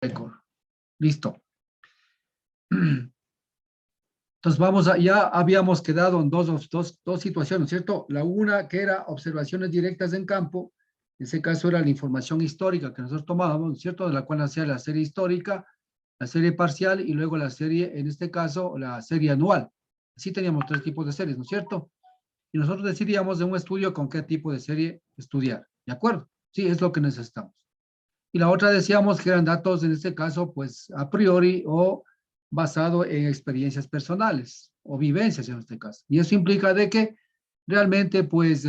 récord. Listo. Entonces ya habíamos quedado en dos situaciones, ¿cierto? La una que era observaciones directas en campo, en ese caso era la información histórica que nosotros tomábamos, ¿cierto? De la cual hacía la serie histórica, la serie parcial y luego la serie, en este caso, la serie anual. Así teníamos tres tipos de series, ¿no es cierto? Y nosotros decidíamos de un estudio con qué tipo de serie estudiar, ¿de acuerdo? Sí, es lo que necesitamos. Y la otra decíamos que eran datos, en este caso, pues a priori o basado en experiencias personales o vivencias en este caso. Y eso implica de que realmente, pues,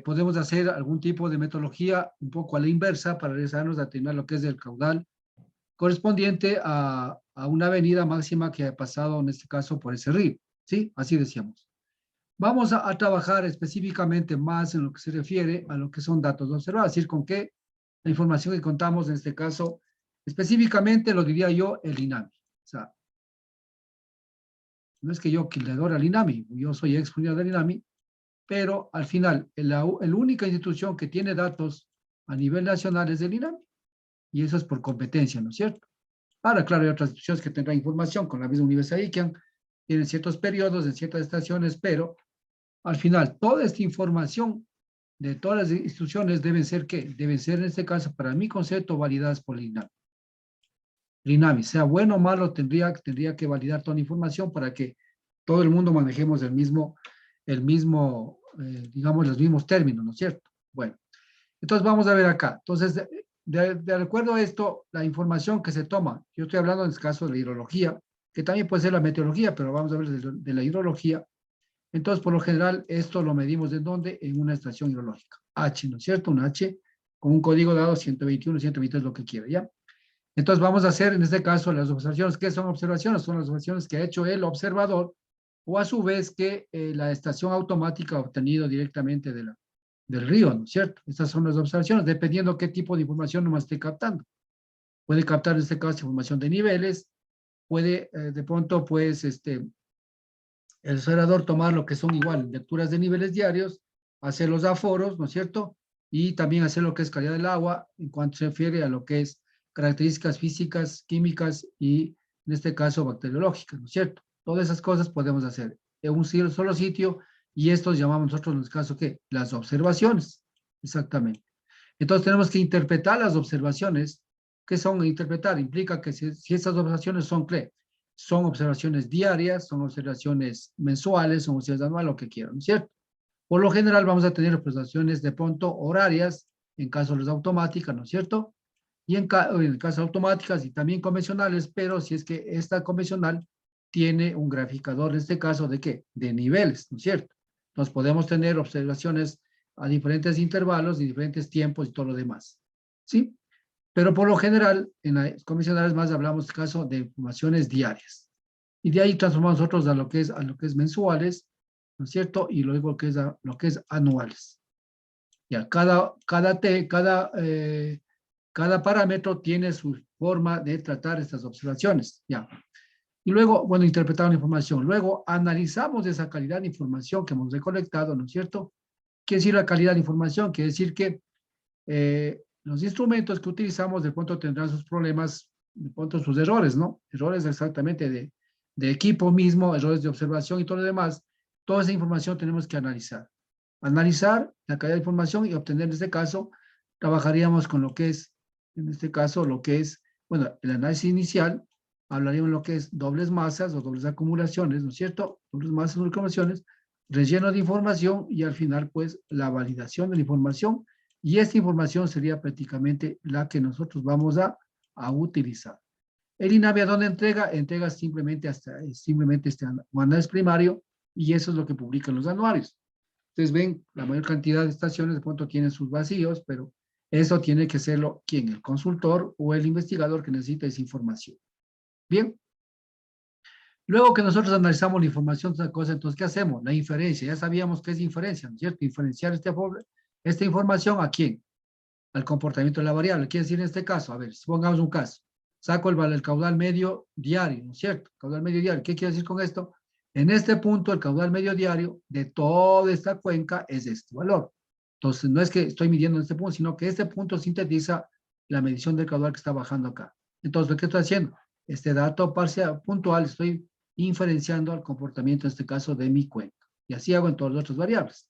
podemos hacer algún tipo de metodología un poco a la inversa para realizarnos a determinar lo que es el caudal correspondiente a una avenida máxima que ha pasado, en este caso, por ese río. ¿Sí? Así decíamos. Vamos a trabajar específicamente más en lo que se refiere a lo que son datos observados, es decir, con qué la información que contamos en este caso, específicamente lo diría yo, el INAMI. O sea, no es que yo le adore al INAMI, yo soy ex funcionario del INAMI, pero al final, la única institución que tiene datos a nivel nacional es el INAMI, y eso es por competencia, ¿no es cierto? Ahora, claro, hay otras instituciones que tendrán información con la misma Universidad de ICANN, tienen ciertos periodos en ciertas estaciones, pero al final, toda esta información de todas las instituciones deben ser, ¿qué? Deben ser, en este caso, para mi concepto, validadas por el INAMI. El INAMI, sea bueno o malo, tendría que validar toda la información para que todo el mundo manejemos digamos, los mismos términos, ¿no es cierto? Bueno, entonces vamos a ver acá. Entonces, de acuerdo a esto, la información que se toma, yo estoy hablando en el caso de la hidrología, que también puede ser la meteorología, pero vamos a ver de la hidrología. Entonces, por lo general, esto lo medimos ¿de dónde? En una estación hidrológica. H, ¿no es cierto? Un H con un código dado 121, 123, lo que quiera, ¿ya? Entonces, vamos a hacer, en este caso, las observaciones. ¿Qué son observaciones? Son las observaciones que ha hecho el observador o a su vez que la estación automática ha obtenido directamente del río, ¿no es cierto? Estas son las observaciones, dependiendo qué tipo de información nomás esté captando. Puede captar, en este caso, información de niveles, puede de pronto, pues, el observador tomar lo que son igual lecturas de niveles diarios, hacer los aforos, ¿no es cierto? Y también hacer lo que es calidad del agua en cuanto se refiere a lo que es características físicas, químicas y, en este caso, bacteriológicas, ¿no es cierto? Todas esas cosas podemos hacer en un solo sitio y estos llamamos nosotros, en este caso, ¿qué? Las observaciones, exactamente. Entonces tenemos que interpretar las observaciones. ¿Qué son interpretar? Implica que si estas observaciones son observaciones diarias, son observaciones mensuales, son observaciones anuales, lo que quieran, ¿no es cierto? Por lo general vamos a tener observaciones de pronto horarias, en caso de las automáticas, ¿no es cierto? Y en el caso de automáticas y también convencionales, pero si es que esta convencional tiene un graficador, en este caso, ¿de qué? De niveles, ¿no es cierto? Entonces podemos tener observaciones a diferentes intervalos y diferentes tiempos y todo lo demás, ¿sí? Pero por lo general, en las convencionales más hablamos, en caso, de informaciones diarias. Y de ahí transformamos nosotros a lo que es mensuales, ¿no es cierto? Y luego lo que es anuales. Ya, cada parámetro tiene su forma de tratar estas observaciones, ya. Y luego, bueno, interpretar la información. Luego analizamos esa calidad de información que hemos recolectado, ¿no es cierto? ¿Qué decir la calidad de información? Quiere decir que los instrumentos que utilizamos de pronto tendrán sus problemas, de pronto sus errores, ¿no? Errores exactamente de equipo mismo, errores de observación y todo lo demás. Toda esa información tenemos que analizar. Analizar la calidad de información y obtener, en este caso, trabajaríamos con lo que es, en este caso, lo que es, bueno, el análisis inicial, hablaríamos de lo que es dobles masas o dobles acumulaciones, ¿no es cierto? Dobles masas o acumulaciones, relleno de información y al final, pues, la validación de la información y esta información sería prácticamente la que nosotros vamos a utilizar. El INAVI, ¿a dónde entrega? Entrega simplemente este análisis primario y eso es lo que publican los anuarios. Ustedes ven, la mayor cantidad de estaciones de pronto tienen sus vacíos, pero eso tiene que hacerlo ¿quién? El consultor o el investigador que necesita esa información. Bien. Luego que nosotros analizamos la información de esa cosa, entonces, ¿qué hacemos? La inferencia. Ya sabíamos qué es inferencia, ¿no es cierto? Inferenciar esta información ¿a quién? Al comportamiento de la variable. Quiere decir en este caso, a ver, pongamos un caso. Saco el caudal medio diario, ¿no es cierto? Caudal medio diario. ¿Qué quiere decir con esto? En este punto, el caudal medio diario de toda esta cuenca es este valor. Entonces, no es que estoy midiendo en este punto, sino que este punto sintetiza la medición del caudal que está bajando acá. Entonces, ¿lo que estoy haciendo? Este dato parcial, puntual, estoy inferenciando al comportamiento, en este caso, de mi cuenca. Y así hago en todas las otras variables.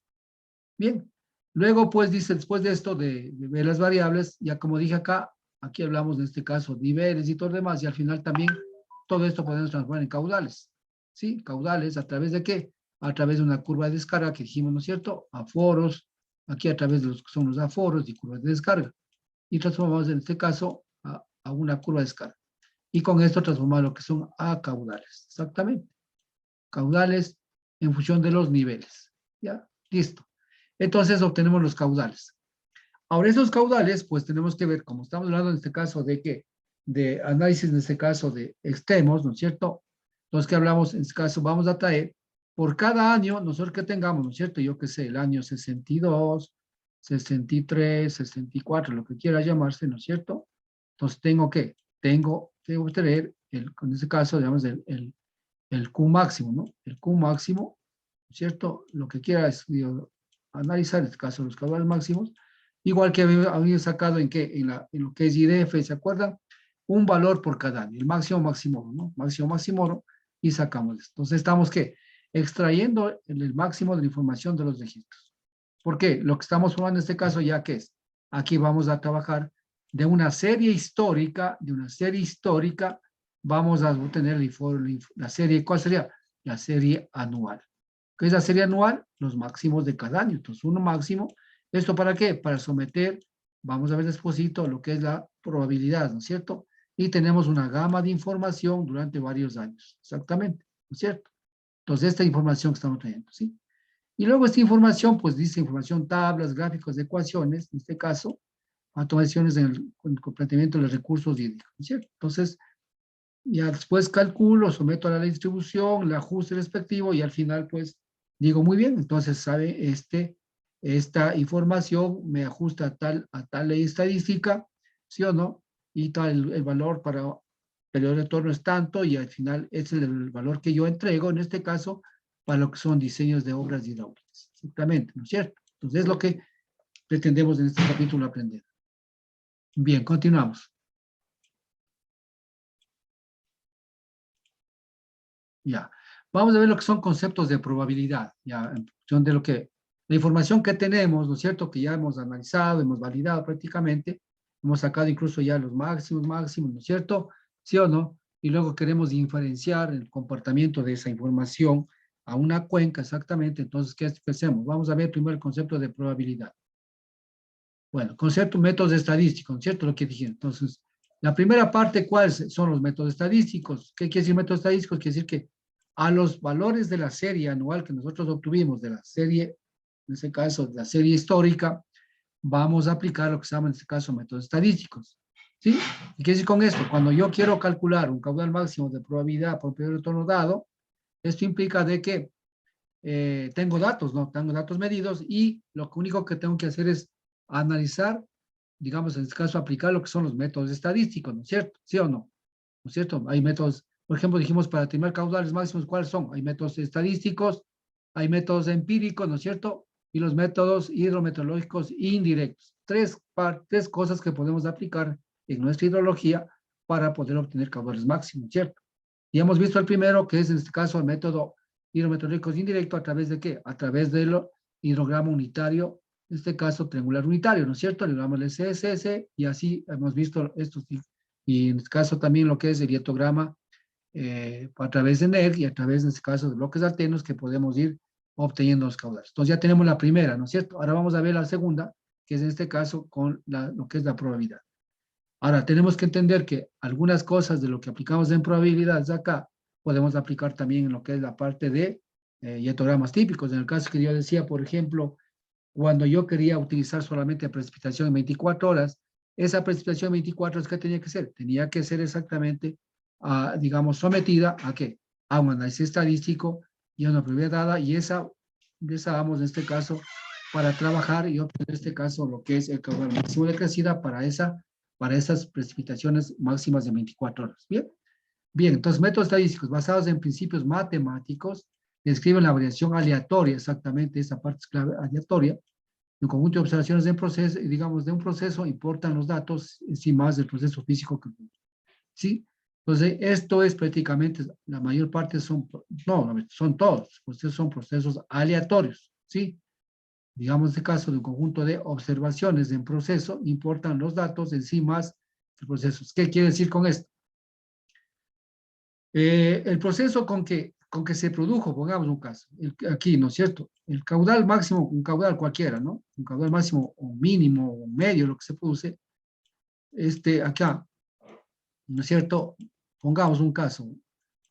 Bien. Luego, pues, dice, después de esto, de ver las variables, ya como dije acá, aquí hablamos en este caso niveles y todo lo demás, y al final también todo esto podemos transformar en caudales. ¿Sí? Caudales, ¿a través de qué? A través de una curva de descarga que dijimos, ¿no es cierto? Aforos, aquí a través de los que son los aforos y curvas de descarga. Y transformamos en este caso a una curva de descarga. Y con esto transformamos lo que son a caudales. Exactamente. Caudales en función de los niveles. ¿Ya? Listo. Entonces obtenemos los caudales. Ahora, esos caudales, pues tenemos que ver, como estamos hablando en este caso de que, de análisis en este caso de extremos, ¿no es cierto? Entonces, que hablamos en este caso, vamos a traer por cada año, nosotros que tengamos, ¿no es cierto? Yo qué sé, el año 62, 63, 64, lo que quiera llamarse, ¿no es cierto? Entonces, tengo que obtener, en este caso, digamos, el Q máximo, ¿no? El Q máximo, ¿no es cierto? Lo que quiera es analizar, en este caso, los caudales máximos, igual que había sacado en lo que es IDF, ¿se acuerdan? Un valor por cada año, el máximo máximo, ¿no? Máximo máximo, y sacamos esto. Entonces estamos, ¿qué? Extrayendo el máximo de la información de los registros. ¿Por qué? Lo que estamos formando en este caso ya que es, aquí vamos a trabajar de una serie histórica, vamos a obtener la serie, ¿cuál sería? La serie anual. ¿Qué es la serie anual? Los máximos de cada año. Entonces, uno máximo. ¿Esto para qué? Para someter, vamos a ver despuésito, lo que es la probabilidad, ¿no es cierto? Y tenemos una gama de información durante varios años, exactamente, ¿no es cierto? Entonces, esta información que estamos trayendo, ¿sí? Y luego esta información, pues dice información, tablas, gráficos, ecuaciones, en este caso, automatizaciones con el planteamiento de los recursos hídricos, ¿no es cierto? Entonces, ya después calculo, someto a la distribución, el ajuste respectivo y al final, pues, digo, muy bien, entonces, sabe, esta información me ajusta a tal ley estadística, ¿sí o no? Y tal, el valor para periodo de retorno es tanto y al final es el valor que yo entrego, en este caso, para lo que son diseños de obras hidráulicas. Exactamente, ¿no es cierto? Entonces, es lo que pretendemos en este capítulo aprender. Bien, continuamos. Ya. Vamos a ver lo que son conceptos de probabilidad, ya, en función de la información que tenemos, ¿no es cierto? Que ya hemos analizado, hemos validado prácticamente, hemos sacado incluso ya los máximos, ¿no es cierto? ¿Sí o no? Y luego queremos inferenciar el comportamiento de esa información a una cuenca exactamente. Entonces, ¿qué hacemos? Vamos a ver primero el concepto de probabilidad. Bueno, concepto, métodos estadísticos, ¿no es cierto? Lo que dije. Entonces, la primera parte, ¿cuáles son los métodos estadísticos? ¿Qué quiere decir métodos estadísticos? Quiere decir que a los valores de la serie anual que nosotros obtuvimos, de la serie, en este caso, de la serie histórica, vamos a aplicar lo que se llama en este caso métodos estadísticos. ¿Sí? ¿Y qué decir con esto? Cuando yo quiero calcular un caudal máximo de probabilidad por periodo de retorno dado, esto implica de que tengo datos, ¿no? Tengo datos medidos y lo único que tengo que hacer es analizar, digamos, en este caso, aplicar lo que son los métodos estadísticos, ¿no es cierto? ¿Sí o no? ¿No es cierto? Hay métodos, por ejemplo, dijimos para determinar caudales máximos, ¿cuáles son? Hay métodos estadísticos, hay métodos empíricos, ¿no es cierto? Y los métodos hidrometeorológicos indirectos. Tres cosas que podemos aplicar en nuestra hidrología para poder obtener caudales máximos, ¿cierto? Y hemos visto el primero, que es en este caso el método hidrometeorológico indirecto, ¿a través de qué? A través del hidrograma unitario, en este caso triangular unitario, ¿no es cierto? Le damos el CSS y así hemos visto estos, y en este caso también lo que es el diatograma a través de NERC y a través, en este caso, de bloques alternos que podemos ir obteniendo los caudales. Entonces ya tenemos la primera, ¿no es cierto? Ahora vamos a ver la segunda, que es en este caso con lo que es la probabilidad. Ahora, tenemos que entender que algunas cosas de lo que aplicamos en probabilidades acá, podemos aplicar también en lo que es la parte de hietogramas típicos. En el caso que yo decía, por ejemplo, cuando yo quería utilizar solamente precipitación en 24 horas, esa precipitación en 24 horas, ¿qué tenía que ser? Tenía que ser exactamente, digamos, sometida a ¿qué? A un análisis estadístico y a una probabilidad dada, y esa vamos en este caso para trabajar y obtener en este caso lo que es el caudal máximo de crecida para esas precipitaciones máximas de 24 horas. Bien, bien, entonces métodos estadísticos basados en principios matemáticos describen la variación aleatoria, exactamente esa parte es clave, aleatoria, un conjunto de observaciones de un proceso, digamos, de un proceso, importan los datos en sí más del proceso físico que ¿sí? Entonces, esto es prácticamente, la mayor parte son, no, son todos, procesos son procesos aleatorios, ¿sí? Digamos, en este caso de un conjunto de observaciones en proceso, importan los datos en sí más del proceso. ¿Qué quiere decir con esto? El proceso con que se produjo, pongamos un caso, aquí, ¿no es cierto? El caudal máximo, un caudal cualquiera, ¿no? Un caudal máximo o mínimo o medio, lo que se produce, acá, ¿no es cierto? Pongamos un caso,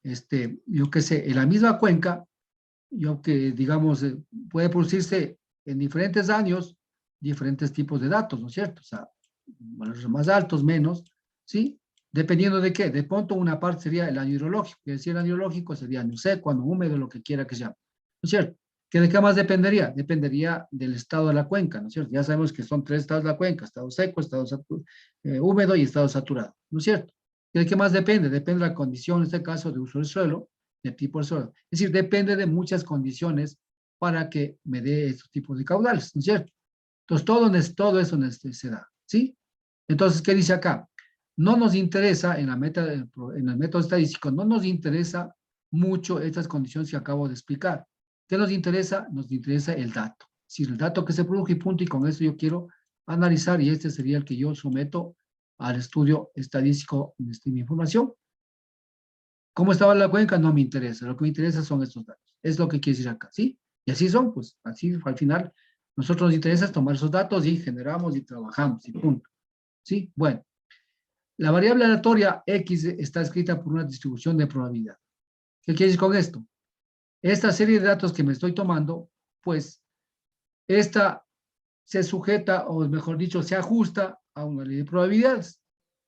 yo qué sé, en la misma cuenca, yo que, digamos, puede producirse en diferentes años diferentes tipos de datos, ¿no es cierto? O sea, valores más altos, menos, ¿sí? Dependiendo de qué. De pronto una parte sería el año hidrológico, es decir, el año hidrológico sería año seco, año húmedo, lo que quiera que sea, ¿no es cierto? ¿Que de qué más dependería? Dependería del estado de la cuenca, ¿no es cierto? Ya sabemos que son tres estados de la cuenca, estado seco, estado húmedo y estado saturado, ¿no es cierto? ¿Que de qué más depende? Depende de la condición, en este caso, de uso del suelo, de tipo del suelo. Es decir, depende de muchas condiciones para que me dé estos tipos de caudales, ¿no es cierto? Entonces, todo eso se da, ¿sí? Entonces, ¿qué dice acá? No nos interesa, en el método estadístico, no nos interesa mucho estas condiciones que acabo de explicar. ¿Qué nos interesa? Nos interesa el dato. Si el dato que se produjo y punto, y con eso yo quiero analizar, y este sería el que yo someto al estudio estadístico en mi información. ¿Cómo estaba la cuenca? No me interesa. Lo que me interesa son estos datos. Es lo que quiere decir acá, ¿sí? Y así son, pues, así al final, nosotros nos interesa tomar esos datos y generamos y trabajamos, y punto. ¿Sí? Bueno, la variable aleatoria X está escrita por una distribución de probabilidad. ¿Qué quiere decir con esto? Esta serie de datos que me estoy tomando, pues, esta se sujeta, o mejor dicho, se ajusta a una ley de probabilidades.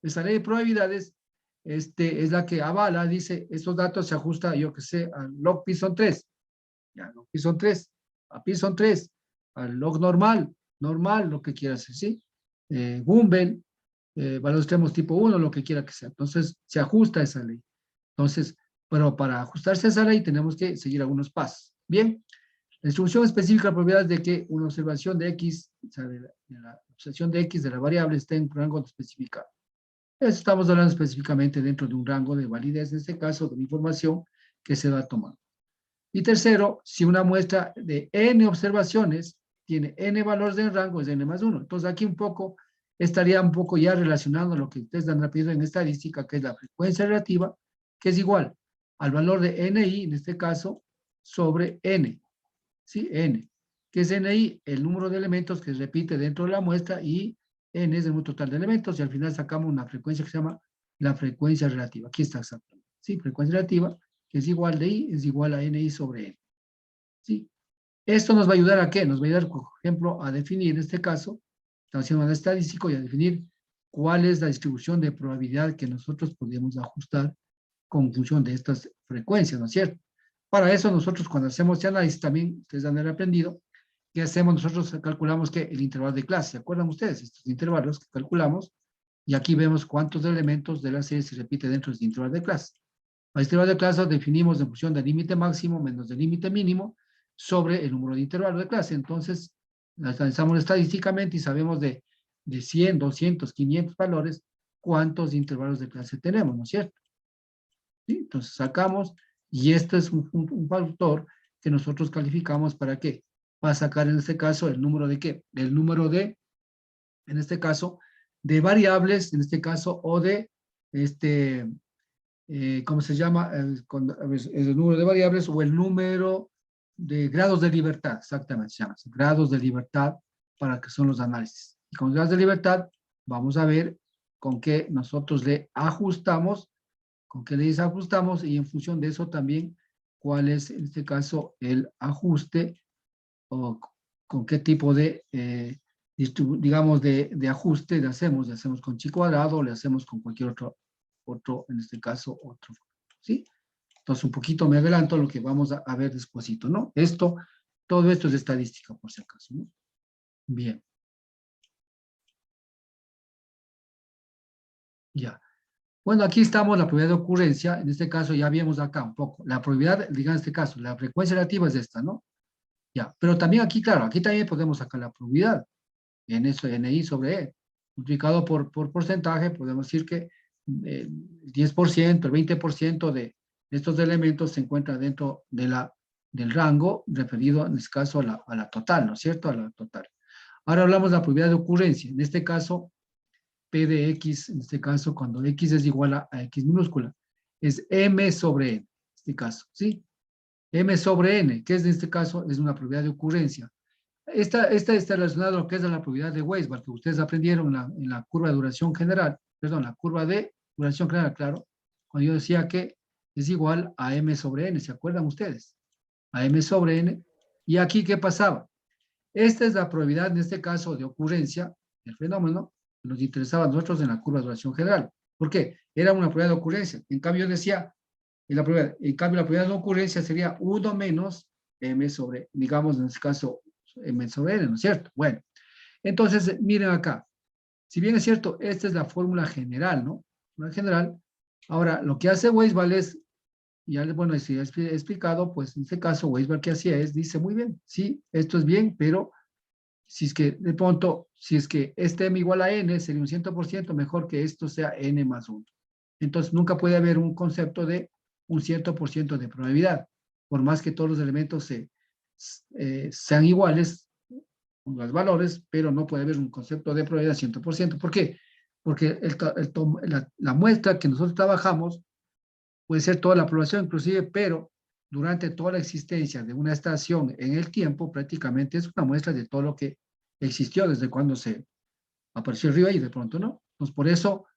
Esa ley de probabilidades es la que avala, dice, estos datos se ajustan, yo que sé, al log Python 3, ya, log Python 3, a Python 3, al log normal, lo que quieras decir, ¿sí? Gumbel, valores extremos tipo 1, lo que quiera que sea. Entonces, se ajusta a esa ley. Entonces, pero para ajustarse a esa ley tenemos que seguir algunos pasos. Bien, la distribución específica de probabilidades de que una observación de X, o sea, de la observación de X de la variable esté en un rango especificado. Eso estamos hablando específicamente dentro de un rango de validez, en este caso, de la información que se va a tomar. Y tercero, si una muestra de n observaciones tiene n valores del rango, es n más 1. Entonces aquí un poco, estaría un poco ya relacionando lo que ustedes dan rápido en estadística, que es la frecuencia relativa, que es igual al valor de ni, en este caso, sobre n. ¿Sí? N. ¿Qué es ni? El número de elementos que se repite dentro de la muestra, y n es el número total de elementos, y al final sacamos una frecuencia que se llama la frecuencia relativa. Aquí está exactamente. ¿Sí? Frecuencia relativa, que es igual de i, es igual a ni sobre n. ¿Sí? Esto nos va a ayudar a qué? Nos va a ayudar, por ejemplo, a definir, en este caso, estamos haciendo un estadístico, y a definir cuál es la distribución de probabilidad que nosotros podemos ajustar con función de estas frecuencias, ¿no es cierto? Para eso nosotros, cuando hacemos este análisis, también ustedes han aprendido, ¿qué hacemos? Nosotros calculamos que el intervalo de clase, ¿se acuerdan ustedes? Estos intervalos que calculamos, y aquí vemos cuántos elementos de la serie se repite dentro de este intervalo de clase. El intervalo de clase definimos en función del límite máximo menos del límite mínimo sobre el número de intervalos de clase. Entonces, analizamos estadísticamente y sabemos de 100, 200, 500 valores, cuántos intervalos de clase tenemos, ¿no es cierto? ¿Sí? Entonces sacamos, y este es un factor que nosotros calificamos para qué, para sacar en este caso el número de qué, el número de, en este caso, de variables, en este caso, o de, ¿cómo se llama? El número de variables o el número de grados de libertad, exactamente, se llama grados de libertad, para que son los análisis. Y con grados de libertad vamos a ver con qué nosotros le ajustamos, con qué le desajustamos, y en función de eso también cuál es en este caso el ajuste, o con qué tipo de, digamos, de ajuste le hacemos con chi cuadrado, le hacemos con cualquier otro, en este caso, otro, ¿sí? Entonces, un poquito me adelanto a lo que vamos a ver despuesito, ¿no? Todo esto es estadística, por si acaso, ¿no? Bien. Ya. Bueno, aquí estamos, la probabilidad de ocurrencia, en este caso ya vimos acá un poco, la probabilidad, digamos en este caso, la frecuencia relativa es esta, ¿no? Ya, pero también aquí, claro, aquí también podemos sacar la probabilidad. En eso, NI sobre E. Multiplicado por porcentaje, podemos decir que el 10%, el 20% de estos elementos se encuentran dentro del rango referido, en este caso, a la total, ¿no es cierto? A la total. Ahora hablamos de la probabilidad de ocurrencia. En este caso, P de X, en este caso, cuando X es igual a X minúscula, es M sobre N, en este caso, ¿sí? M sobre N, que es en este caso, es una probabilidad de ocurrencia. Esta está relacionada a lo que es la probabilidad de Weisbach, que ustedes aprendieron en la curva de duración general, perdón, la curva de duración general, claro, cuando yo decía que es igual a M sobre N, ¿se acuerdan ustedes? A M sobre N. ¿Y aquí qué pasaba? Esta es la probabilidad, en este caso, de ocurrencia del fenómeno que nos interesaba a nosotros en la curva de duración general. ¿Por qué? Era una probabilidad de ocurrencia. En cambio, yo decía, en cambio, la probabilidad de ocurrencia sería 1 menos M sobre, digamos, en este caso, M sobre N, ¿no es cierto? Bueno, entonces, miren acá. Si bien es cierto, esta es la fórmula general, ¿no? La general. Ahora, lo que hace Weisbach es, ya, bueno, si he explicado, pues en este caso, Weisbach que hacía es, dice, muy bien, sí, esto es bien, pero si es que, de pronto, si es que este M igual a N, sería un 100% mejor que esto sea N más 1. Entonces, nunca puede haber un concepto de un 100% de probabilidad, por más que todos los elementos sean iguales, los valores, pero no puede haber un concepto de probabilidad 100%. ¿Por qué? Porque la muestra que nosotros trabajamos puede ser toda la población inclusive, pero durante toda la existencia de una estación en el tiempo, prácticamente es una muestra de todo lo que existió desde cuando se apareció el río y de pronto no. Entonces, por eso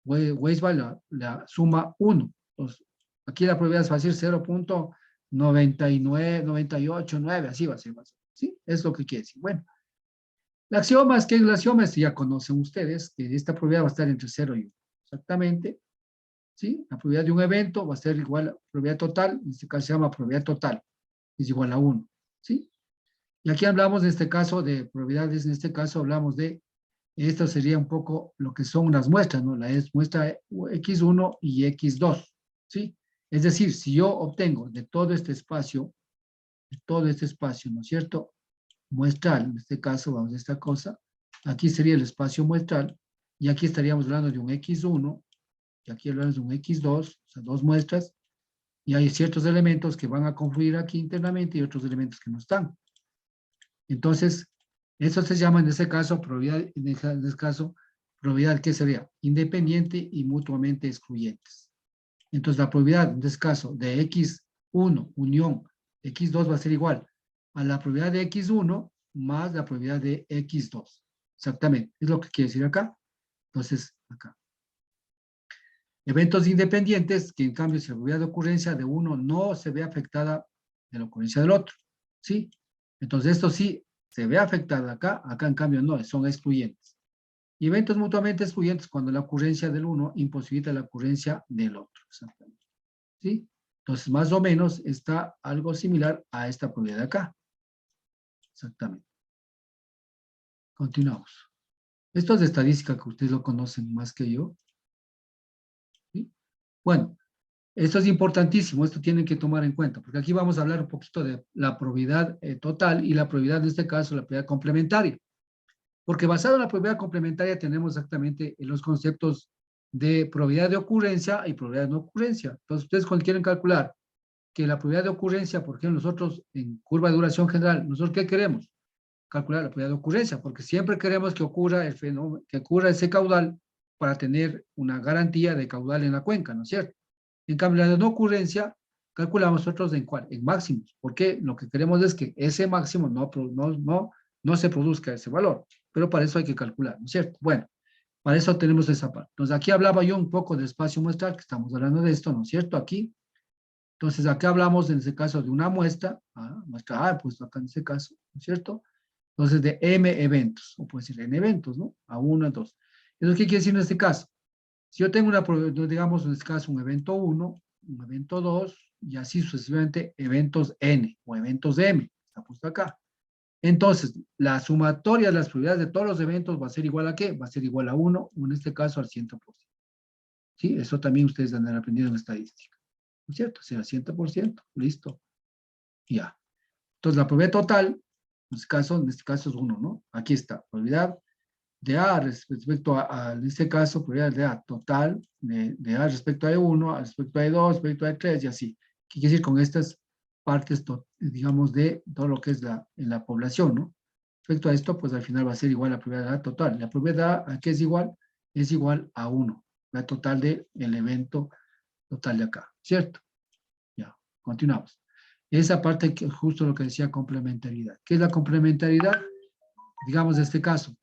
Weisbach la suma 1. Entonces, aquí la probabilidad va a ser 0.99, 98, 9, así va a ser. ¿Sí? Es lo que quiere decir. Bueno, el axioma es que el axioma es, ya conocen ustedes, que esta probabilidad va a estar entre 0 y 1. Exactamente. ¿Sí? La probabilidad de un evento va a ser igual a la probabilidad total, en este caso se llama probabilidad total, es igual a 1. ¿Sí? Y aquí hablamos en este caso de probabilidades, en este caso hablamos de, esto sería un poco lo que son las muestras, ¿no? La muestra X1 y X2, ¿sí? Es decir, si yo obtengo de todo este espacio, ¿no es cierto? Muestral, en este caso, vamos a esta cosa, aquí sería el espacio muestral, y aquí estaríamos hablando de un X1, y aquí hablamos de un X2, o sea, dos muestras, y hay ciertos elementos que van a confluir aquí internamente y otros elementos que no están. Entonces, eso se llama en este caso probabilidad, en este caso, probabilidad que sería independiente y mutuamente excluyentes. Entonces, la probabilidad en este caso de X1 unión X2 va a ser igual a la probabilidad de X1 más la probabilidad de X2. Exactamente, es lo que quiere decir acá. Entonces, acá. Eventos independientes, que en cambio si la probabilidad de ocurrencia de uno no se ve afectada de la ocurrencia del otro. ¿Sí? Entonces, esto sí se ve afectada acá, acá en cambio no, son excluyentes. Y eventos mutuamente excluyentes cuando la ocurrencia del uno imposibilita la ocurrencia del otro. Exactamente. ¿Sí? Entonces, más o menos está algo similar a esta probabilidad de acá. Exactamente. Continuamos. Esto es de estadística que ustedes lo conocen más que yo. ¿Sí? Bueno, esto es importantísimo, esto tienen que tomar en cuenta, porque aquí vamos a hablar un poquito de la probabilidad total y la probabilidad, en este caso, la probabilidad complementaria. Porque basado en la probabilidad complementaria tenemos exactamente los conceptos de probabilidad de ocurrencia y probabilidad de no ocurrencia. Entonces, ustedes cuando quieren calcular que la probabilidad de ocurrencia, por ejemplo, nosotros en curva de duración general, ¿nosotros qué queremos? Calcular la probabilidad de ocurrencia, porque siempre queremos que ocurra el fenómeno, que ocurra ese caudal para tener una garantía de caudal en la cuenca, ¿no es cierto? En cambio, la no ocurrencia, calculamos nosotros en cuál, en máximos, porque lo que queremos es que ese máximo no se produzca ese valor, pero para eso hay que calcular, ¿no es cierto? Bueno, para eso tenemos esa parte. Entonces, aquí hablaba yo un poco del espacio muestral, que estamos hablando de esto, ¿no es cierto? Aquí. Entonces, acá hablamos en este caso de una muestra, muestra A, pues acá en este caso, ¿no es cierto? Entonces, de M eventos, o puede ser N eventos, ¿no? A 1, a 2. ¿Eso qué quiere decir en este caso? Si yo tengo digamos en este caso un evento 1, un evento 2, y así sucesivamente eventos N o eventos M, está puesto acá. Entonces, la sumatoria de las probabilidades de todos los eventos va a ser igual a ¿qué? Va a ser igual a 1, o en este caso al 100%. ¿Sí? Eso también ustedes han aprendido en estadística. ¿No es cierto? O sea, 100%, listo. Ya. Entonces, la probabilidad total, en este caso es 1, ¿no? Aquí está, probabilidad de A respecto en este caso, probabilidad de A total, de A respecto a E1, respecto a E2, respecto a E3 y así. ¿Qué quiere decir con estas partes, digamos, de todo lo que es en la población, ¿no? Respecto a esto, pues al final va a ser igual a la probabilidad de A total. La probabilidad de A, ¿a qué es igual? Es igual a 1, la total del evento total de acá, ¿cierto? Ya, continuamos. Esa parte que justo lo que decía complementariedad. ¿Qué es la complementariedad? Digamos, en este caso,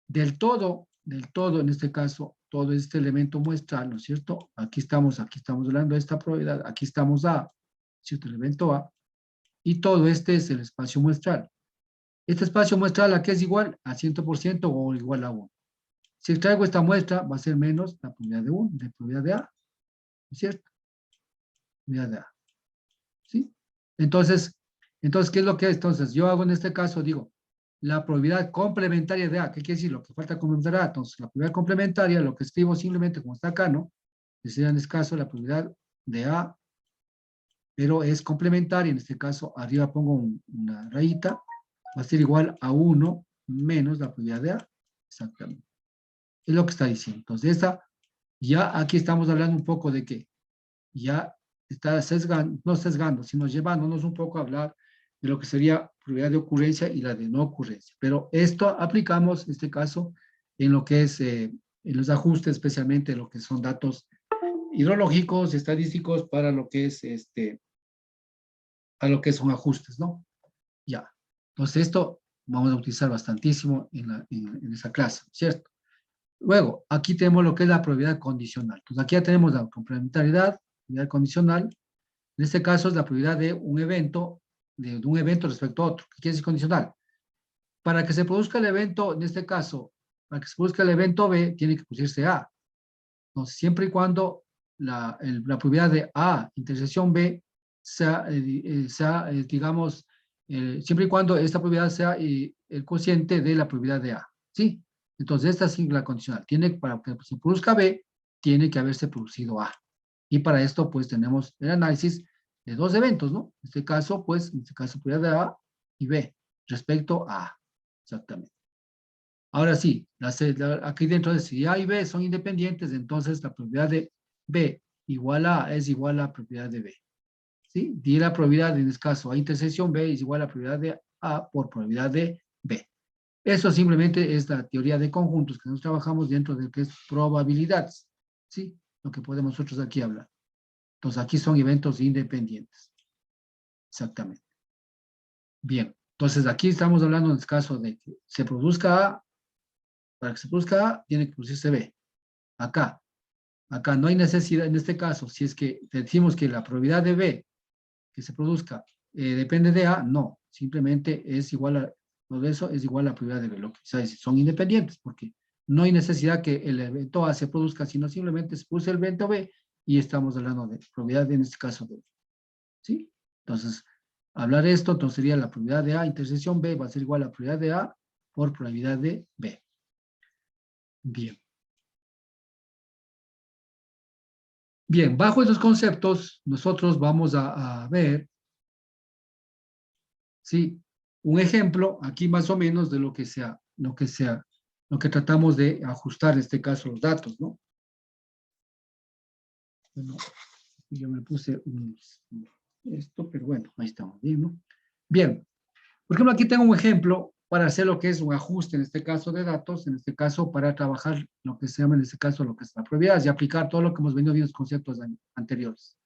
del todo, en este caso, todo este elemento muestral, ¿no es cierto? Aquí estamos hablando de esta probabilidad, aquí estamos A, ¿cierto? El evento A, y todo este es el espacio muestral. Este espacio muestral, ¿a qué es igual? A 100% o igual a 1. Si extraigo esta muestra, va a ser menos la probabilidad de 1, de probabilidad de A, ¿no es cierto? Probabilidad de A, ¿sí? Entonces, ¿qué es lo que es? Entonces, yo hago en este caso, digo, la probabilidad complementaria de A. ¿Qué quiere decir? Lo que falta complementar A. Entonces, la probabilidad complementaria, lo que escribo simplemente como está acá, ¿no? Que sería en este caso la probabilidad de A, pero es complementaria. En este caso, arriba pongo una rayita. Va a ser igual a 1 menos la probabilidad de A. Exactamente. Es lo que está diciendo. Entonces, ya aquí estamos hablando un poco de que ya está sesgando, no sesgando, sino llevándonos un poco a hablar de lo que sería probabilidad de ocurrencia y la de no ocurrencia. Pero esto aplicamos, en este caso, en lo que es, en los ajustes, especialmente lo que son datos hidrológicos, estadísticos, para lo que es, a lo que son ajustes, ¿no? Ya. Entonces, esto vamos a utilizar bastantísimo en esa clase, ¿cierto? Luego, aquí tenemos lo que es la probabilidad condicional. Entonces, aquí ya tenemos la complementariedad, probabilidad condicional. En este caso es la probabilidad de un evento, de un evento respecto a otro. ¿Qué quiere decir condicional? Para que se produzca el evento, en este caso, para que se produzca el evento B, tiene que producirse A. Entonces, siempre y cuando la probabilidad de A intersección B sea, digamos, siempre y cuando esta probabilidad sea el cociente de la probabilidad de A. ¿Sí? Entonces, esta es la condicional. Para que se produzca B, tiene que haberse producido A. Y para esto, pues, tenemos el análisis de dos eventos, ¿no? En este caso, pues, probabilidad de A y B respecto a A. Exactamente. Ahora sí, aquí dentro de si A y B son independientes, entonces la probabilidad de B igual a es igual a la probabilidad de B. ¿Sí? Y la probabilidad, en este caso, A intersección B es igual a la probabilidad de A por probabilidad de B. Eso simplemente es la teoría de conjuntos que nosotros trabajamos dentro de lo que es probabilidades. ¿Sí? Lo que podemos nosotros aquí hablar. Entonces, aquí son eventos independientes. Exactamente. Bien. Entonces, aquí estamos hablando en el caso de que se produzca A. Para que se produzca A, tiene que producirse B. Acá no hay necesidad, en este caso, si es que decimos que la probabilidad de B que se produzca depende de A, no, simplemente es igual a, todo eso es igual a la probabilidad de B, lo que son independientes, porque no hay necesidad que el evento A se produzca, sino simplemente se produce el evento B y estamos hablando de probabilidad en este caso de B, ¿sí? Entonces, hablar esto, entonces sería la probabilidad de A intersección B va a ser igual a la probabilidad de A por probabilidad de B. Bien. Bien, bajo esos conceptos, nosotros vamos a ver, ¿sí? Un ejemplo, aquí más o menos, de lo que tratamos de ajustar, en este caso, los datos, ¿no? Bueno, yo me puse esto, pero bueno, ahí estamos bien, ¿no? Bien, por ejemplo, aquí tengo un ejemplo para hacer lo que es un ajuste, en este caso de datos, en este caso para trabajar lo que se llama, en este caso, lo que es la probabilidad y aplicar todo lo que hemos venido viendo en los conceptos anteriores.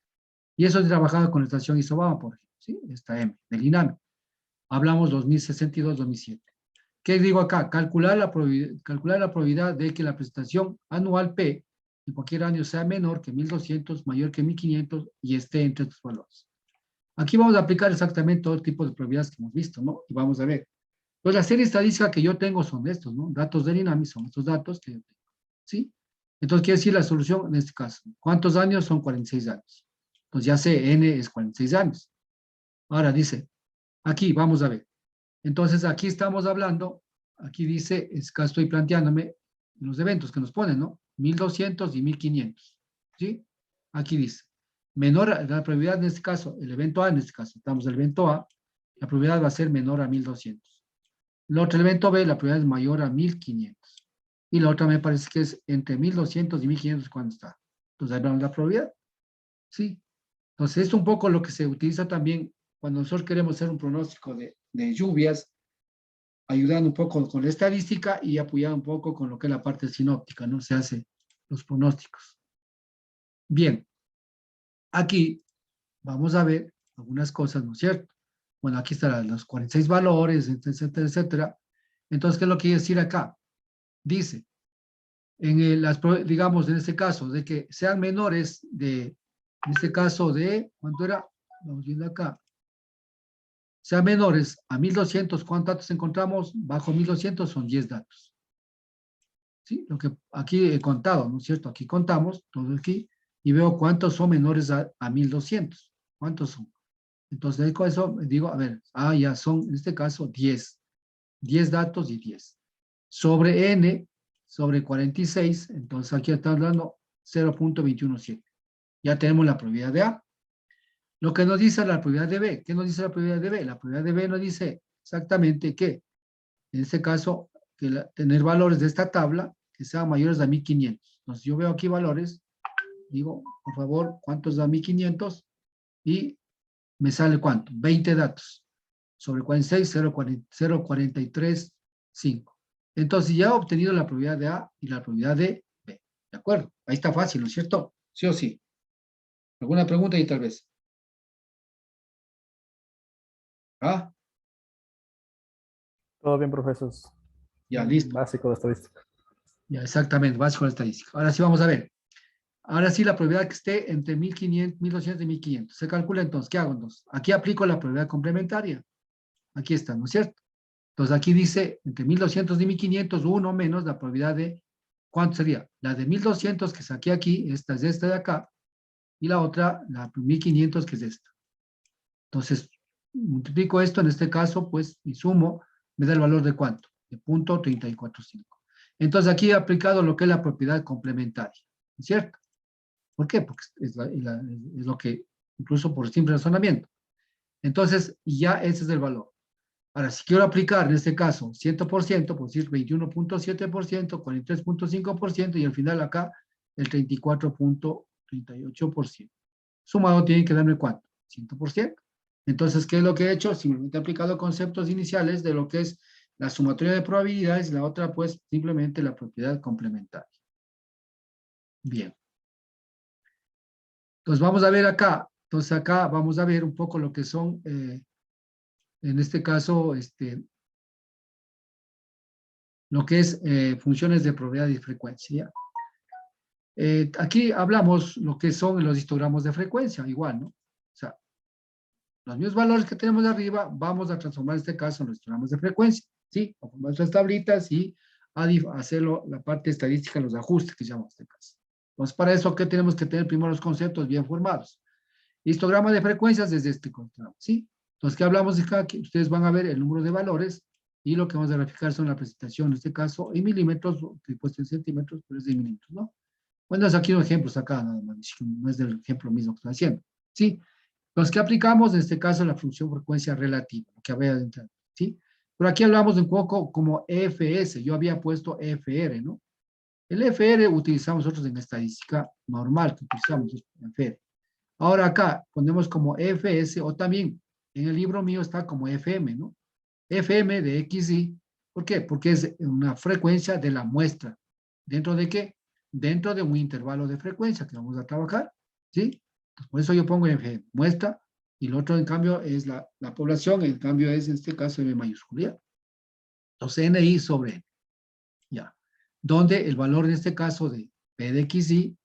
Y eso es trabajado con la estación ISOBAMA, por ejemplo, ¿sí? Esta M, del INAMI. Hablamos 2062-2007. ¿Qué digo acá? Calcular la probabilidad de que la prestación anual P en cualquier año sea menor que 1.200, mayor que 1.500 y esté entre estos valores. Aquí vamos a aplicar exactamente todo tipo de probabilidades que hemos visto, ¿no? Y vamos a ver. Pues la serie estadística que yo tengo son estos, ¿no? Datos del INAMI son estos datos que yo tengo, ¿sí? Entonces, quiere decir la solución en este caso. ¿Cuántos años? Son 46 años. Entonces, ya sé, N es 46 años. Ahora dice, aquí vamos a ver. Entonces, aquí estamos hablando, aquí dice, es que estoy planteándome los eventos que nos ponen, ¿no? 1.200 y 1.500, ¿sí? Aquí dice, menor la probabilidad en este caso, el evento A en este caso, estamos el evento A, la probabilidad va a ser menor a 1200. El otro elemento B, la probabilidad es mayor a 1500. Y la otra me parece que es entre 1200 y 1500 cuando está. Entonces, ahí vamos la probabilidad. Sí. Entonces, esto es un poco lo que se utiliza también cuando nosotros queremos hacer un pronóstico de lluvias, ayudando un poco con la estadística y apoyando un poco con lo que es la parte sinóptica, ¿no? Se hace los pronósticos. Bien, aquí vamos a ver algunas cosas, ¿no es cierto? Bueno, aquí están los 46 valores, etcétera, etcétera. Entonces, ¿qué es lo que quiere decir acá? Dice, digamos, en este caso, de que sean menores en este caso ¿cuánto era? Vamos viendo acá. Sean menores a 1200, ¿cuántos datos encontramos? Bajo 1200 son 10 datos. ¿Sí? Lo que aquí he contado, ¿no es cierto? Aquí contamos todo aquí y veo cuántos son menores a 1200. ¿Cuántos son? Entonces, con eso digo, a ver, ya son, en este caso, 10. 10 datos y 10. Sobre n, sobre 46, entonces aquí está hablando 0.217. Ya tenemos la probabilidad de A. Lo que nos dice la probabilidad de B, ¿qué nos dice la probabilidad de B? La probabilidad de B nos dice exactamente que, en este caso, tener valores de esta tabla que sean mayores a 1500. Entonces yo veo aquí valores, digo, por favor, ¿cuántos da 1500? Y me sale ¿cuánto? 20 datos. Sobre 46, 0.43, 5. Entonces ya he obtenido la probabilidad de A y la probabilidad de B. ¿De acuerdo? Ahí está fácil, ¿no es cierto? ¿Sí o sí? ¿Alguna pregunta y tal vez? ¿Ah? Todo bien, profesor. Ya, listo. Básico de estadística. Ya, exactamente, básico de estadística. Ahora sí vamos a ver. Ahora sí, la probabilidad que esté entre 1500, 1200 y 1500. Se calcula entonces, ¿qué hago entonces? Aquí aplico la probabilidad complementaria. Aquí está, ¿no es cierto? Entonces aquí dice entre 1200 y 1500, uno menos la probabilidad de, ¿cuánto sería? La de 1200 que saqué aquí, esta es esta de acá, y la otra, la 1500 que es esta. Entonces, multiplico esto, en este caso, pues, y sumo, me da el valor de ¿cuánto? De 0.345. Entonces aquí he aplicado lo que es la propiedad complementaria, ¿cierto? ¿Por qué? Porque es lo que, incluso por simple razonamiento. Entonces, ya ese es el valor. Ahora, si quiero aplicar en este caso 100%, por decir 21.7%, 43.5% y al final acá el 34.38%. Sumado tiene que darme ¿cuánto? 100%. Entonces, ¿qué es lo que he hecho? Simplemente he aplicado conceptos iniciales de lo que es la sumatoria de probabilidades y la otra, pues, simplemente la propiedad complementaria. Bien. Entonces, vamos a ver acá. Entonces, acá vamos a ver un poco lo que son, en este caso, lo que es funciones de probabilidad y frecuencia. Aquí hablamos lo que son los histogramos de frecuencia, igual, ¿no? O sea, los mismos valores que tenemos de arriba, vamos a transformar este caso en los histogramos de frecuencia, ¿sí? A formar nuestras tablitas y a hacerlo la parte estadística, los ajustes que llamamos este caso. Entonces, para eso, ¿qué tenemos que tener? Primero los conceptos bien formados. Histograma de frecuencias desde este concepto, ¿sí? Entonces, ¿qué hablamos de acá? Que ustedes van a ver el número de valores y lo que vamos a verificar son la presentación, en este caso, en milímetros, que puesto en centímetros, pero es de milímetros, ¿no? Bueno, es aquí un ejemplo, acá, nada más, no es del ejemplo mismo que estoy haciendo, ¿sí? Los que aplicamos, en este caso, la función frecuencia relativa, lo que había dentro, ¿sí? Pero aquí hablamos de un poco como EFS, yo había puesto EFR, ¿no? El EFR utilizamos nosotros en estadística normal, que utilizamos EFR. Ahora acá ponemos como EFS, o también en el libro mío está como FM, ¿no? FM de XY, ¿por qué? Porque es una frecuencia de la muestra. ¿Dentro de qué? Dentro de un intervalo de frecuencia que vamos a trabajar, ¿sí? Entonces, por eso yo pongo FM, muestra, y el otro en cambio es la población, en cambio es en este caso M mayúscula. Entonces NI sobre N, ya. Donde el valor en este caso de P de XY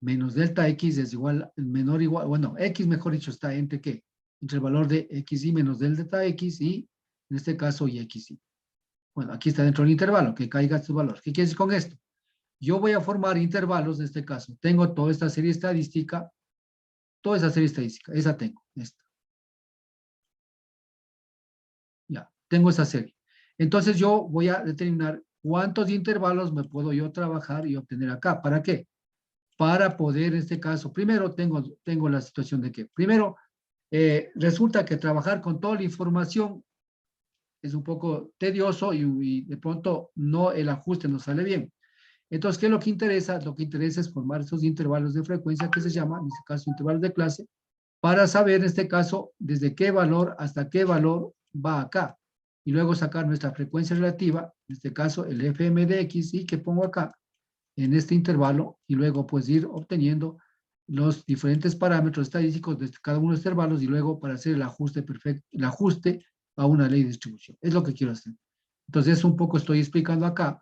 menos delta X es igual, menor igual, bueno, X mejor dicho está entre qué? Entre el valor de XY menos delta X y en este caso y XY. Bueno, aquí está dentro del intervalo, que caiga su valor. ¿Qué quiere decir con esto? Yo voy a formar intervalos en este caso. Tengo toda esta serie estadística, esa tengo, esta. Ya, tengo esa serie. Entonces yo voy a determinar cuántos intervalos me puedo yo trabajar y obtener acá. ¿Para qué? Para poder, en este caso, primero tengo la situación de que, primero, resulta que trabajar con toda la información es un poco tedioso y de pronto no el ajuste nos sale bien. Entonces, ¿qué es lo que interesa? Lo que interesa es formar estos intervalos de frecuencia que se llaman, en este caso, intervalos de clase, para saber, en este caso, desde qué valor hasta qué valor va acá. Y luego sacar nuestra frecuencia relativa, en este caso, el FM de X, y que pongo acá, en este intervalo, y luego, pues, ir obteniendo los diferentes parámetros estadísticos de cada uno de estos intervalos, y luego para hacer el ajuste perfecto, el ajuste a una ley de distribución. Es lo que quiero hacer. Entonces, un poco estoy explicando acá,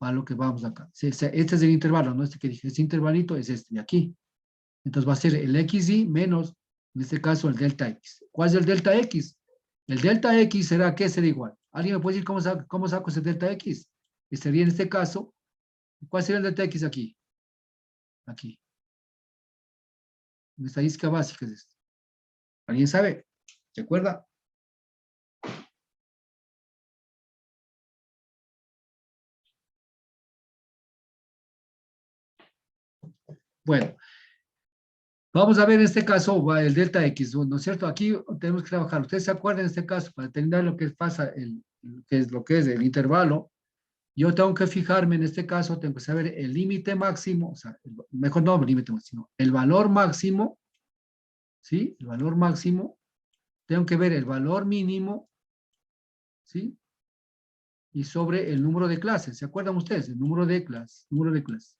a lo que vamos acá. Este es el intervalo, ¿no? Este que dije, este intervalito es este de aquí. Entonces va a ser el XY menos, en este caso, el delta X. ¿Cuál es el delta X? El delta X será, ¿qué será igual? ¿Alguien me puede decir cómo saco ese delta X? Que sería en este caso, ¿cuál sería el delta X aquí? Aquí. En estadística básica es esto. ¿Alguien sabe? ¿Se acuerda? Bueno, vamos a ver en este caso va el delta X, ¿no es cierto? Aquí tenemos que trabajar. Ustedes se acuerdan en este caso, para entender lo que pasa, lo que es el intervalo, yo tengo que fijarme en este caso, tengo que saber el límite máximo, o sea, mejor no el límite máximo, el valor máximo, ¿sí? El valor máximo, tengo que ver el valor mínimo, ¿sí? Y sobre el número de clases, ¿se acuerdan ustedes? El número de clases, número de clases.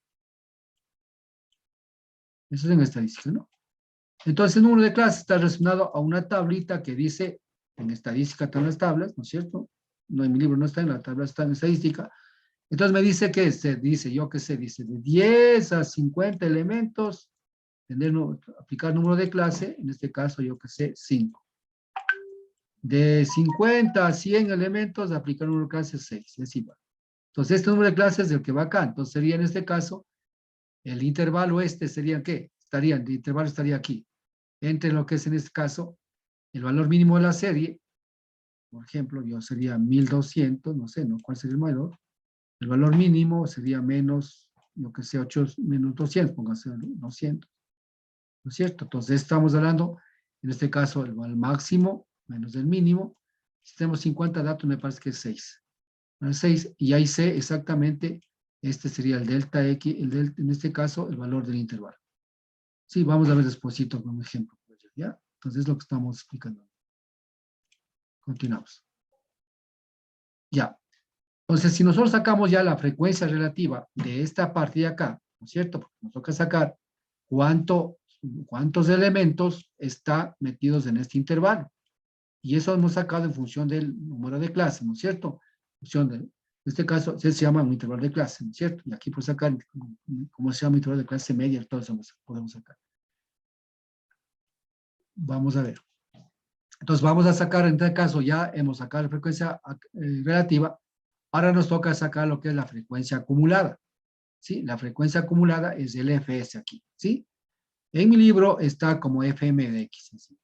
Eso es en estadística, ¿no? Entonces, el número de clases está relacionado a una tablita que dice, en estadística están las tablas, ¿no es cierto? No, en mi libro no está, en la tabla está en estadística. Entonces me dice que se dice, yo qué sé, dice de 10 a 50 elementos, aplicar número de clase, en este caso yo qué sé, 5. De 50 a 100 elementos, aplicar número de clase 6, es igual. Entonces este número de clases es el que va acá, entonces sería en este caso, el intervalo este sería ¿qué? El intervalo estaría aquí, entre lo que es en este caso, el valor mínimo de la serie, por ejemplo, yo sería 1200, no sé, ¿no? ¿Cuál sería el valor? El valor mínimo sería menos, lo que sea, 8 menos 200, póngase 200, ¿no es cierto? Entonces estamos hablando, en este caso, el máximo menos el mínimo. Si tenemos 50 datos, me parece que es 6. 6, y ahí sé exactamente, este sería el delta X, en este caso, el valor del intervalo. Sí, vamos a ver despuésito con un ejemplo. ¿Ya? Entonces es lo que estamos explicando. Continuamos. Ya. Entonces, si nosotros sacamos ya la frecuencia relativa de esta parte de acá, ¿no es cierto? Porque nos toca sacar cuántos elementos están metidos en este intervalo. Y eso hemos sacado en función del número de clases, ¿no es cierto? En este caso, se llama un intervalo de clase, ¿no es cierto? Y aquí por sacar, ¿cómo se llama? Intervalo de clase media, todo eso podemos sacar. Vamos a ver. Entonces, vamos a sacar, en este caso, ya hemos sacado la frecuencia relativa. Ahora nos toca sacar lo que es la frecuencia acumulada. ¿Sí? La frecuencia acumulada es el Fs aquí, ¿sí? En mi libro está como Fm de X, ¿sí?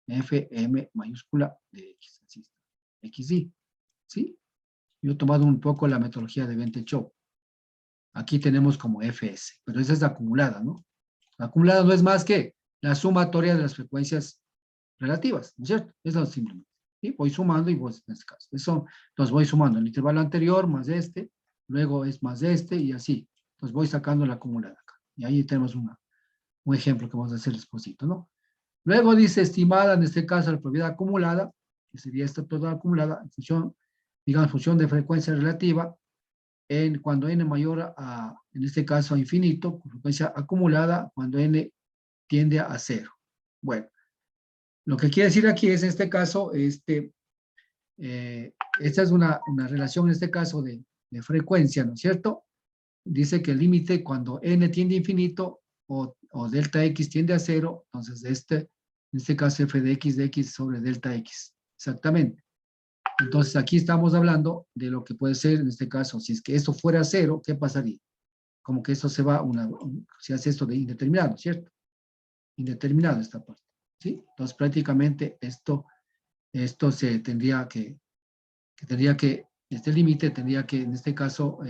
Fm mayúscula de X, así está. XY, ¿sí? Yo he tomado un poco la metodología de Bente-Chow. Aquí tenemos como Fs, pero esa es la acumulada, ¿no? La acumulada no es más que la sumatoria de las frecuencias relativas, ¿no es cierto? Es lo simplemente. ¿Sí? Voy sumando y voy en este caso. Entonces voy sumando el intervalo anterior más este, luego es más este y así. Entonces voy sacando la acumulada acá. Y ahí tenemos un ejemplo que vamos a hacer despuésito, ¿no? Luego dice estimada, en este caso, la propiedad acumulada, que sería esta toda acumulada, en función, digamos, función de frecuencia relativa, cuando n mayor a, en este caso, a infinito, con frecuencia acumulada, cuando n tiende a 0. Bueno, lo que quiere decir aquí es, en este caso, esta es una relación, en este caso, de frecuencia, ¿no es cierto? Dice que el límite cuando n tiende a infinito o delta x tiende a 0, entonces en este caso f de x sobre delta x, exactamente. Entonces aquí estamos hablando de lo que puede ser, en este caso, si es que esto fuera 0, ¿qué pasaría? Como que esto se va, se hace esto de indeterminado, ¿cierto? Indeterminado esta parte, ¿sí? Entonces prácticamente esto se tendría este límite tendría que, en este caso,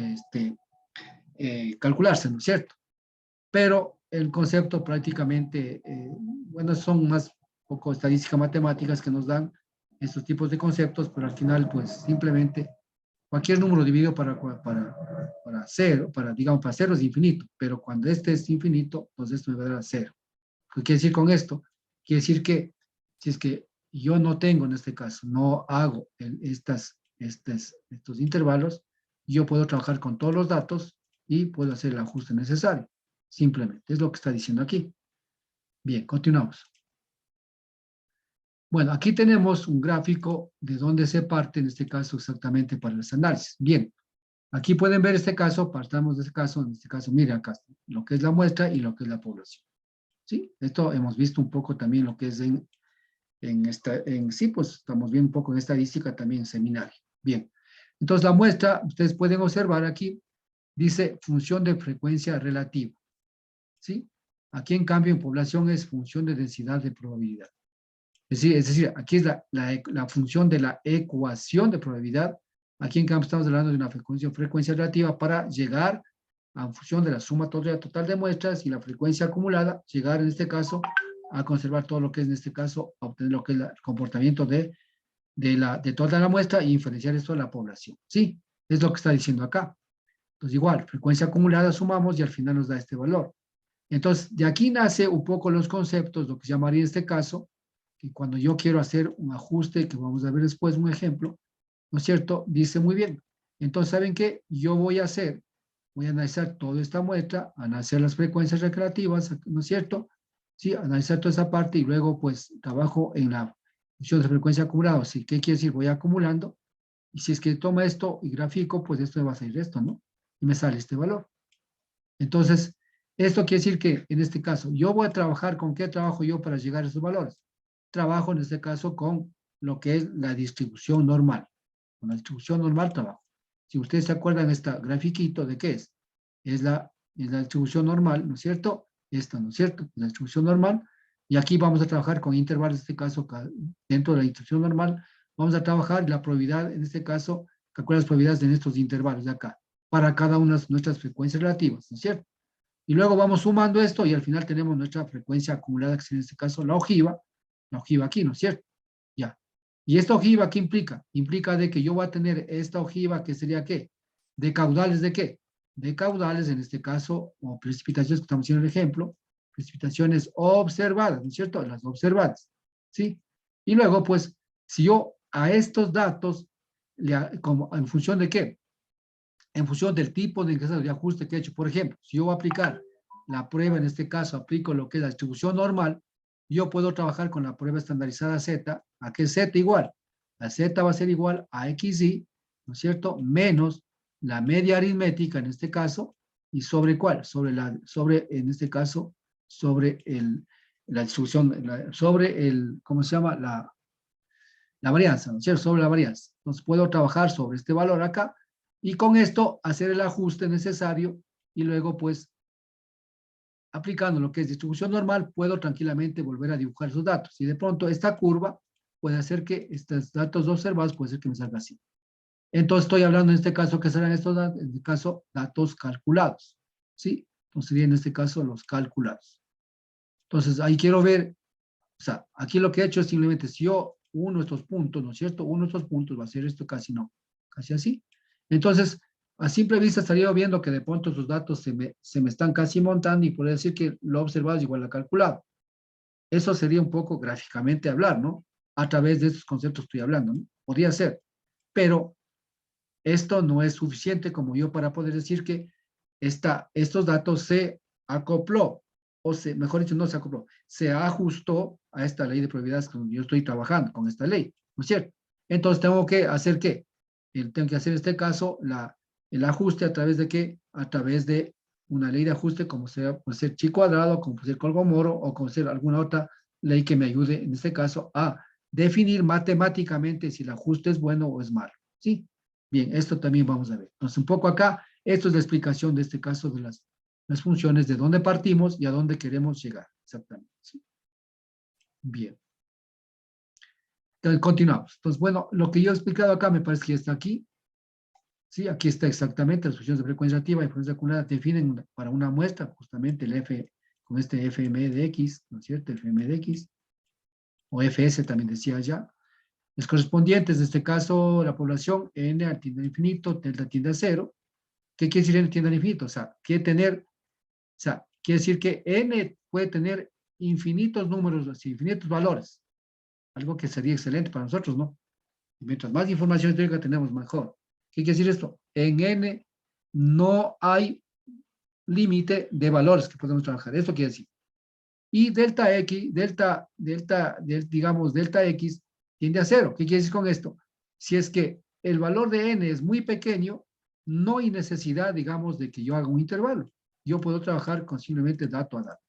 calcularse, ¿no es cierto? Pero el concepto prácticamente, bueno, son más poco estadística matemáticas que nos dan estos tipos de conceptos, pero al final, pues, simplemente cualquier número dividido para cero, digamos, para cero es infinito, pero cuando este es infinito, pues esto me va a dar cero. ¿Qué quiere decir con esto? Quiere decir que si es que yo no tengo, en este caso, no hago estos intervalos, yo puedo trabajar con todos los datos y puedo hacer el ajuste necesario. Simplemente, es lo que está diciendo aquí. Bien, continuamos. Bueno, aquí tenemos un gráfico de dónde se parte, en este caso, exactamente para los análisis. Bien, aquí pueden ver este caso, partamos de este caso, en este caso, mire acá, lo que es la muestra y lo que es la población. ¿Sí? Esto hemos visto un poco también lo que es sí, pues estamos viendo un poco en estadística también en seminario. Bien, entonces la muestra, ustedes pueden observar aquí, dice función de frecuencia relativa. ¿Sí? Aquí en cambio en población es función de densidad de probabilidad. Es decir, aquí es la función de la ecuación de probabilidad. Aquí en cambio estamos hablando de una frecuencia relativa para llegar a función de la suma total de muestras y la frecuencia acumulada, llegar en este caso a conservar todo lo que es en este caso, a obtener lo que es el comportamiento de toda la muestra y inferenciar esto a la población. Sí, es lo que está diciendo acá. Entonces igual, frecuencia acumulada sumamos y al final nos da este valor. Entonces, de aquí nace un poco los conceptos, lo que se llamaría en este caso, que cuando yo quiero hacer un ajuste, que vamos a ver después un ejemplo, ¿no es cierto? Dice muy bien. Entonces, ¿saben qué? Yo voy a hacer, voy a analizar toda esta muestra, analizar las frecuencias recreativas, ¿no es cierto? Sí, analizar toda esa parte y luego pues trabajo en la función de frecuencia acumulada. Sí, ¿qué quiere decir? Voy acumulando y si es que toma esto y grafico, pues esto me va a salir esto, ¿no? Y me sale este valor. Entonces, esto quiere decir que en este caso, yo voy a trabajar con qué trabajo yo para llegar a esos valores. Trabajo en este caso con lo que es la distribución normal. Con la distribución normal trabajo. Si ustedes se acuerdan, esta grafiquito de qué es. Es la distribución normal, ¿no es cierto? Esta, ¿no es cierto? La distribución normal. Y aquí vamos a trabajar con intervalos, en este caso, dentro de la distribución normal, vamos a trabajar la probabilidad, en este caso, calcular las probabilidades en estos intervalos de acá, para cada una de nuestras frecuencias relativas, ¿no es cierto? Y luego vamos sumando esto y al final tenemos nuestra frecuencia acumulada, que es en este caso la ojiva aquí, ¿no es cierto? Ya. ¿Y esta ojiva qué implica? Implica de que yo voy a tener esta ojiva que sería ¿qué? ¿De caudales de qué? De caudales, en este caso, o precipitaciones, que estamos haciendo el ejemplo, precipitaciones observadas, ¿no es cierto? Las observadas, ¿sí? Y luego, pues, si yo a estos datos, como, ¿en función de qué? En función del tipo de ajuste que he hecho. Por ejemplo, si yo voy a aplicar la prueba, en este caso aplico lo que es la distribución normal, yo puedo trabajar con la prueba estandarizada Z, a que Z igual. La Z va a ser igual a XY, ¿no es cierto? Menos la media aritmética en este caso, y sobre cuál? En este caso, sobre la distribución, ¿cómo se llama? La varianza, ¿no es cierto? Sobre la varianza. Entonces puedo trabajar sobre este valor acá y con esto hacer el ajuste necesario y luego pues aplicando lo que es distribución normal puedo tranquilamente volver a dibujar esos datos y de pronto esta curva puede hacer que estos datos observados puede ser que me salga así. Entonces estoy hablando en este caso que serán estos datos, en este caso datos calculados, ¿sí? Entonces serían en este caso los calculados. Entonces ahí quiero ver, o sea, aquí lo que he hecho es simplemente si yo uno de estos puntos, ¿no es cierto? Uno de estos puntos va a ser esto casi no, casi así. Entonces, a simple vista estaría viendo que de pronto sus datos se me están casi montando y podría decir que lo observado es igual a calculado. Eso sería un poco gráficamente hablar, ¿no? A través de estos conceptos estoy hablando, ¿no? Podría ser, pero esto no es suficiente como yo para poder decir que estos datos se acopló, mejor dicho, no se acopló, se ajustó a esta ley de probabilidades con yo estoy trabajando, con esta ley, ¿no es cierto? Entonces tengo que hacer ¿qué? Tengo que hacer en este caso el ajuste a través de ¿qué? A través de una ley de ajuste como sea, puede ser chi cuadrado, como puede ser Colombo-Moro o como ser alguna otra ley que me ayude en este caso a definir matemáticamente si el ajuste es bueno o es malo, ¿sí? Bien, esto también vamos a ver. Entonces, un poco acá, esto es la explicación de este caso de las funciones, de dónde partimos y a dónde queremos llegar. Exactamente. ¿Sí? Bien. Entonces, continuamos. Entonces, bueno, lo que yo he explicado acá me parece que ya está aquí. Sí, aquí está exactamente las funciones de frecuencia activa y frecuencia acumulada definen para una muestra justamente el F, con este fm de x, ¿no es cierto? Fm de x. o FS también decía ya. Los correspondientes, en este caso, la población n al tiende al infinito, delta tiende a cero. ¿Qué quiere decir n tiende al infinito? O sea, quiere decir que n puede tener infinitos números, así, infinitos valores. Algo que sería excelente para nosotros, ¿no? Y mientras más información teórica tenemos, mejor. ¿Qué quiere decir esto? En n no hay límite de valores que podemos trabajar. Esto quiere decir. Y delta X, digamos, delta X tiende a cero. ¿Qué quiere decir con esto? Si es que el valor de n es muy pequeño, no hay necesidad, digamos, de que yo haga un intervalo. Yo puedo trabajar con simplemente dato a dato.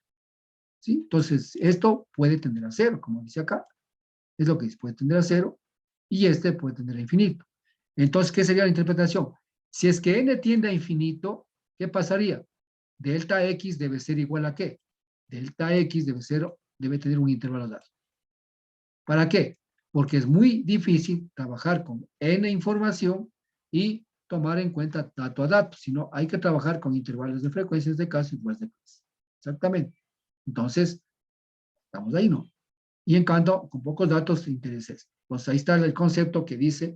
¿Sí? Entonces, esto puede tender a cero, como dice acá. Es lo que dice, puede tender a cero. Y este puede tender a infinito. Entonces, ¿qué sería la interpretación? Si es que n tiende a infinito, ¿qué pasaría? Delta X debe ser igual a ¿qué? Delta X debe tener un intervalo dado. ¿Para qué? Porque es muy difícil trabajar con n información y tomar en cuenta dato a dato, sino hay que trabajar con intervalos de frecuencia, en este caso, iguales de clase. Exactamente. Entonces, estamos ahí, ¿no? Y en cuanto, con pocos datos, intereses. Pues ahí está el concepto que dice,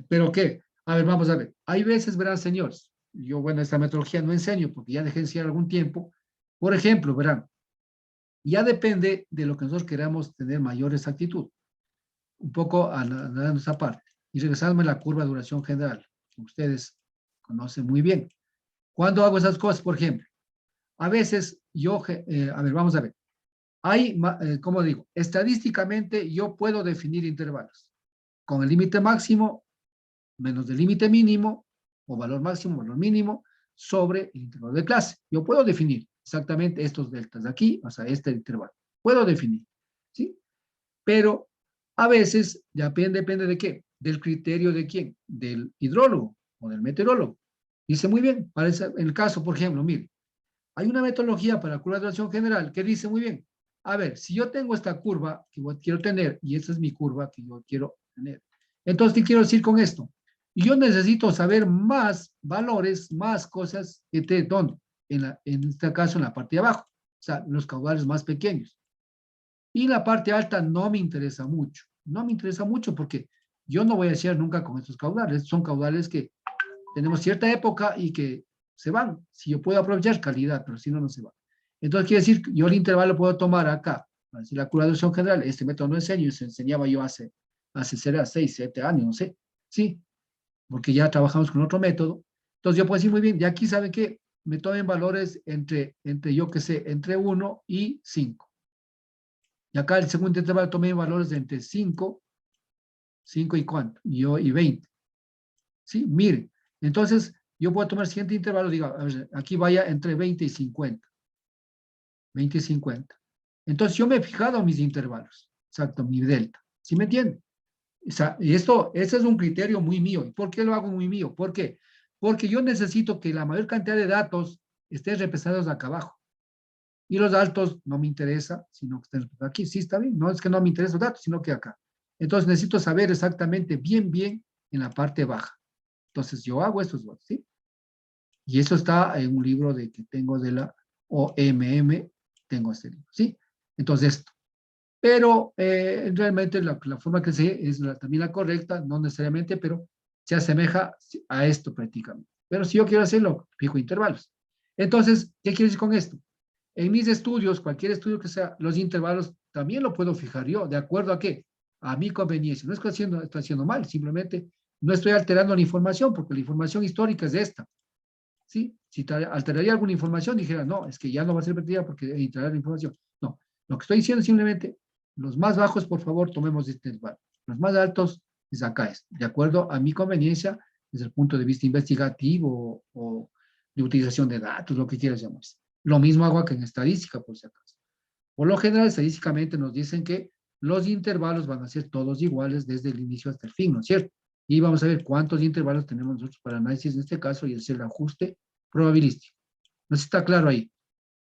¿pero qué? A ver, vamos a ver. Hay veces, verán, señores, yo, bueno, esta metodología no enseño porque ya dejé de enseñar algún tiempo. Por ejemplo, verán, ya depende de lo que nosotros queramos tener mayor exactitud. Un poco a nuestra parte. Y regresando a la curva de duración general, que ustedes conocen muy bien. ¿Cuándo hago esas cosas? Por ejemplo, a veces yo, a ver, vamos a ver. Hay, como digo, estadísticamente yo puedo definir intervalos con el límite máximo menos el límite mínimo o valor máximo, valor mínimo sobre el intervalo de clase. Yo puedo definir exactamente estos deltas de aquí, o sea, este intervalo. Puedo definir, ¿sí? Pero a veces ya depende de qué, del criterio de quién, del hidrólogo o del meteorólogo. Dice muy bien, parece, en el caso, por ejemplo, mire, hay una metodología para la curva de duración general que dice muy bien, a ver, si yo tengo esta curva que yo quiero tener, y esta es mi curva que yo quiero tener, entonces, ¿qué quiero decir con esto? Yo necesito saber más valores, más cosas, ¿dónde? En este caso, en la parte de abajo, o sea, los caudales más pequeños. Y la parte alta no me interesa mucho. No me interesa mucho porque yo no voy a hacer nunca con estos caudales. Son caudales que tenemos cierta época y que se van. Si yo puedo aprovechar calidad, pero si no, no se va. Entonces, quiere decir, yo el intervalo puedo tomar acá. Para decir la curva de duración general, este método no enseño, se enseñaba yo será 6, 7 años, no sé. Sí, porque ya trabajamos con otro método. Entonces, yo puedo decir muy bien, de aquí, ¿sabe qué? Me tomen valores entre yo qué sé, entre 1 y 5. Y acá el segundo intervalo tomé valores de entre 5 y cuánto, y 20. ¿Sí? Miren, entonces yo puedo tomar el siguiente intervalo, digo, a ver, aquí vaya entre 20 y 50. 20 y 50. Entonces yo me he fijado en mis intervalos, exacto, mi delta. ¿Sí me entienden? O sea, ese es un criterio muy mío. ¿Y por qué lo hago muy mío? ¿Por qué? Porque yo necesito que la mayor cantidad de datos estén representados acá abajo. Y los altos no me interesa, sino que estén aquí. Sí, está bien. No es que no me interesen los datos, sino que acá. Entonces necesito saber exactamente bien en la parte baja. Entonces yo hago estos datos, ¿sí? Y eso está en un libro que tengo de la OMM, tengo este libro, ¿sí? Entonces esto. Pero realmente la forma que sé es también la correcta, no necesariamente, pero se asemeja a esto prácticamente. Pero si yo quiero hacerlo, fijo intervalos. Entonces, ¿qué quiero decir con esto? En mis estudios, cualquier estudio que sea, los intervalos también lo puedo fijar yo, ¿de acuerdo a qué? A mi conveniencia. No estoy haciendo mal, simplemente no estoy alterando la información, porque la información histórica es esta. ¿Sí? Si alteraría alguna información, dijera, no, es que ya no va a ser repetida porque alterar la información. No, lo que estoy diciendo es simplemente, los más bajos, por favor, tomemos este intervalo. Los más altos, es acá, es de acuerdo a mi conveniencia, desde el punto de vista investigativo o de utilización de datos, lo que quieras llamarse. Lo mismo hago que en estadística, por si acaso. Por lo general, estadísticamente nos dicen que los intervalos van a ser todos iguales desde el inicio hasta el fin, ¿no es cierto? Y vamos a ver cuántos intervalos tenemos nosotros para análisis en este caso y hacer el ajuste probabilístico. No sé si está claro ahí.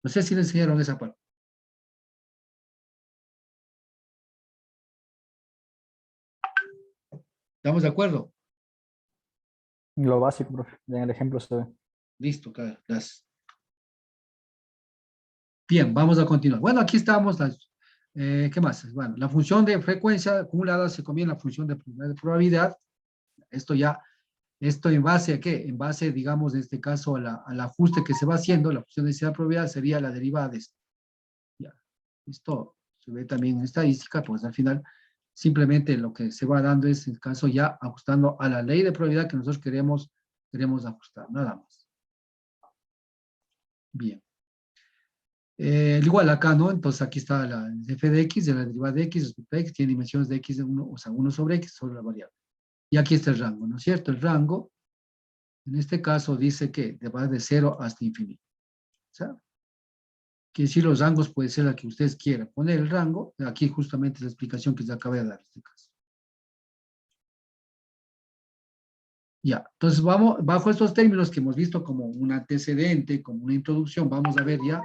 No sé si le enseñaron esa parte. ¿Estamos de acuerdo? Lo básico, profe. En el ejemplo se ve. Listo, claro. Gracias. Bien, vamos a continuar. Bueno, aquí estamos. ¿Qué más? Bueno, la función de frecuencia acumulada se combina en la función de probabilidad. Esto ya, esto en base a qué? En base, digamos, en este caso, al ajuste que se va haciendo, la función de densidad de probabilidad sería la derivada de esto. Ya, esto se ve también en estadística, pues al final simplemente lo que se va dando es, en el caso ya, ajustando a la ley de probabilidad que nosotros queremos ajustar, nada más. Bien. Igual acá, ¿no? Entonces aquí está la f de x, de la derivada de x respecto a x, tiene dimensiones de x, de 1, o sea, 1 sobre x sobre la variable. Y aquí está el rango, ¿no es cierto? El rango, en este caso, dice que va de 0 hasta infinito. O sea, que si los rangos puede ser la que ustedes quieran poner el rango, aquí justamente es la explicación que les acabé de dar en este caso. Ya, entonces vamos, bajo estos términos que hemos visto como un antecedente, como una introducción, vamos a ver ya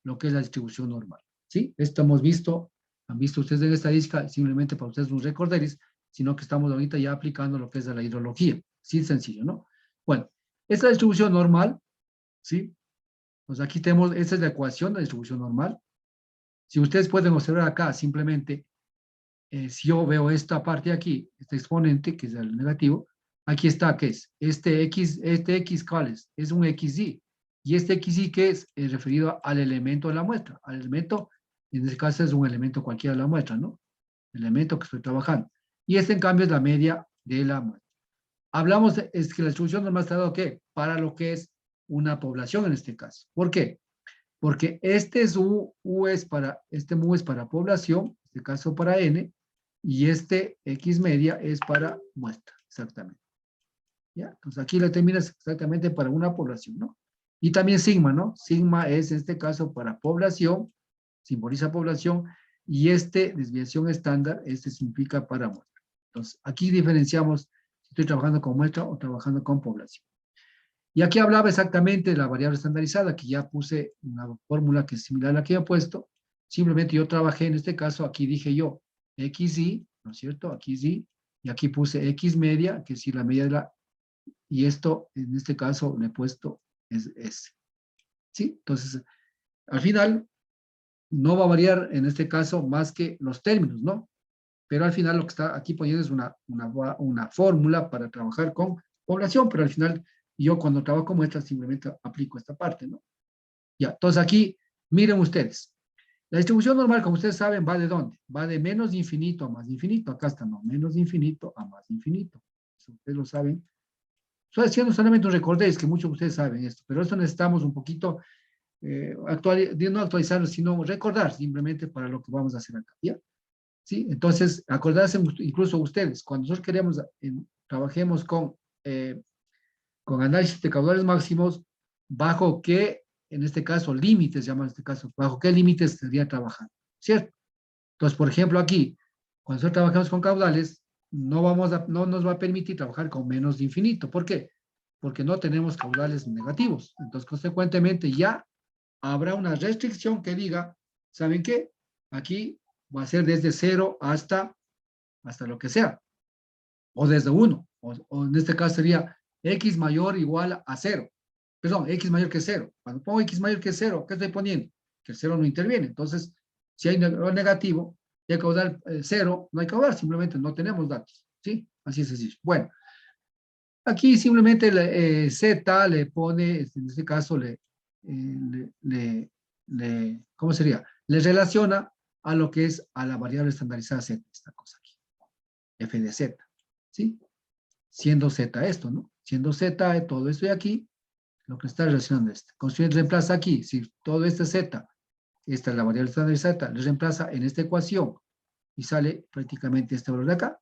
lo que es la distribución normal. ¿Sí? Esto hemos visto, han visto ustedes en estadística, simplemente para ustedes no recordaréis, sino que estamos ahorita ya aplicando lo que es de la hidrología. Sí, sencillo, ¿no? Bueno, esta distribución normal, ¿sí? Pues aquí tenemos, esta es la ecuación de la distribución normal. Si ustedes pueden observar acá, simplemente, si yo veo esta parte aquí, este exponente, que es el negativo, aquí está, ¿qué es? Este X, ¿cuál es? Es un XY. Y este XY, ¿qué es? Es referido al elemento de la muestra, al elemento, en este caso es un elemento cualquiera de la muestra, ¿no? El elemento que estoy trabajando. Y este, en cambio, es la media de la muestra. Hablamos, es que la distribución normal está dado, ¿qué? Para lo que es una población en este caso. ¿Por qué? Porque este es U es para, este mu es para población, en este caso para N, y este X media es para muestra, exactamente. ¿Ya? Entonces aquí la terminas exactamente para una población, ¿no? Y también sigma, ¿no? Sigma es en este caso para población, simboliza población, y este, desviación estándar, este significa para muestra. Entonces aquí diferenciamos si estoy trabajando con muestra o trabajando con población. Y aquí hablaba exactamente de la variable estandarizada, que ya puse una fórmula que es similar a la que he puesto. Simplemente yo trabajé en este caso, aquí dije yo XY, ¿no es cierto? Aquí sí, y aquí puse X media, que es la media de la, y esto en este caso le he puesto es S. ¿Sí? Entonces, al final, no va a variar en este caso más que los términos, ¿no? Pero al final lo que está aquí poniendo es una fórmula para trabajar con población, pero al final yo cuando trabajo como esta simplemente aplico esta parte, ¿no? Ya, entonces aquí, miren ustedes, la distribución normal, como ustedes saben, va de dónde? Va de menos de infinito a más de infinito. Acá está, no, menos de infinito a más de infinito. Eso ustedes lo saben. Estoy haciendo solamente un recordéis que muchos de ustedes saben esto, pero eso necesitamos un poquito no actualizarlo, sino recordar simplemente para lo que vamos a hacer acá, ¿ya? ¿Sí? Entonces, acordarse incluso ustedes, cuando nosotros queremos, trabajemos con análisis de caudales máximos, bajo qué, en este caso, límites, llaman en este caso, bajo qué límites tendría trabajar, ¿cierto? Entonces, por ejemplo, aquí, cuando nosotros trabajamos con caudales, no nos va a permitir trabajar con menos de infinito. ¿Por qué? Porque no tenemos caudales negativos. Entonces, consecuentemente, ya habrá una restricción que diga, ¿saben qué? Aquí va a ser desde 0 hasta lo que sea, o desde 1, o en este caso sería x mayor o igual a 0. Perdón, x mayor que 0. Cuando pongo x mayor que 0, ¿qué estoy poniendo? Que el 0 no interviene. Entonces, si hay negativo y hay caudal 0, no hay caudal, simplemente no tenemos datos. ¿Sí? Así es sencillo. Bueno, aquí simplemente z le pone, en este caso, ¿cómo sería? Le relaciona a lo que es a la variable estandarizada z, esta cosa aquí, f de z, ¿sí? Siendo z esto, ¿no? Siendo z todo esto de aquí, lo que está relacionando esto. Construir reemplaza aquí, si todo este z, esta es la variable estandarizada, le reemplaza en esta ecuación y sale prácticamente este valor de acá.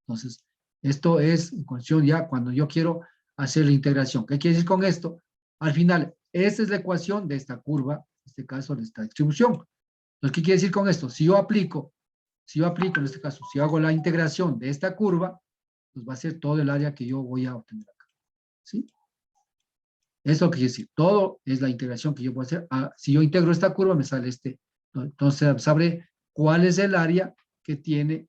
Entonces, esto es ecuación ya cuando yo quiero hacer la integración. ¿Qué quiere decir con esto? Al final, esta es la ecuación de esta curva, en este caso de esta distribución. Entonces, ¿qué quiere decir con esto? Si yo aplico en este caso, si hago la integración de esta curva, pues va a ser todo el área que yo voy a obtener acá. ¿Sí? Eso quiere decir, todo es la integración que yo puedo hacer. Si yo integro esta curva, me sale este. Entonces, sabré cuál es el área que tiene,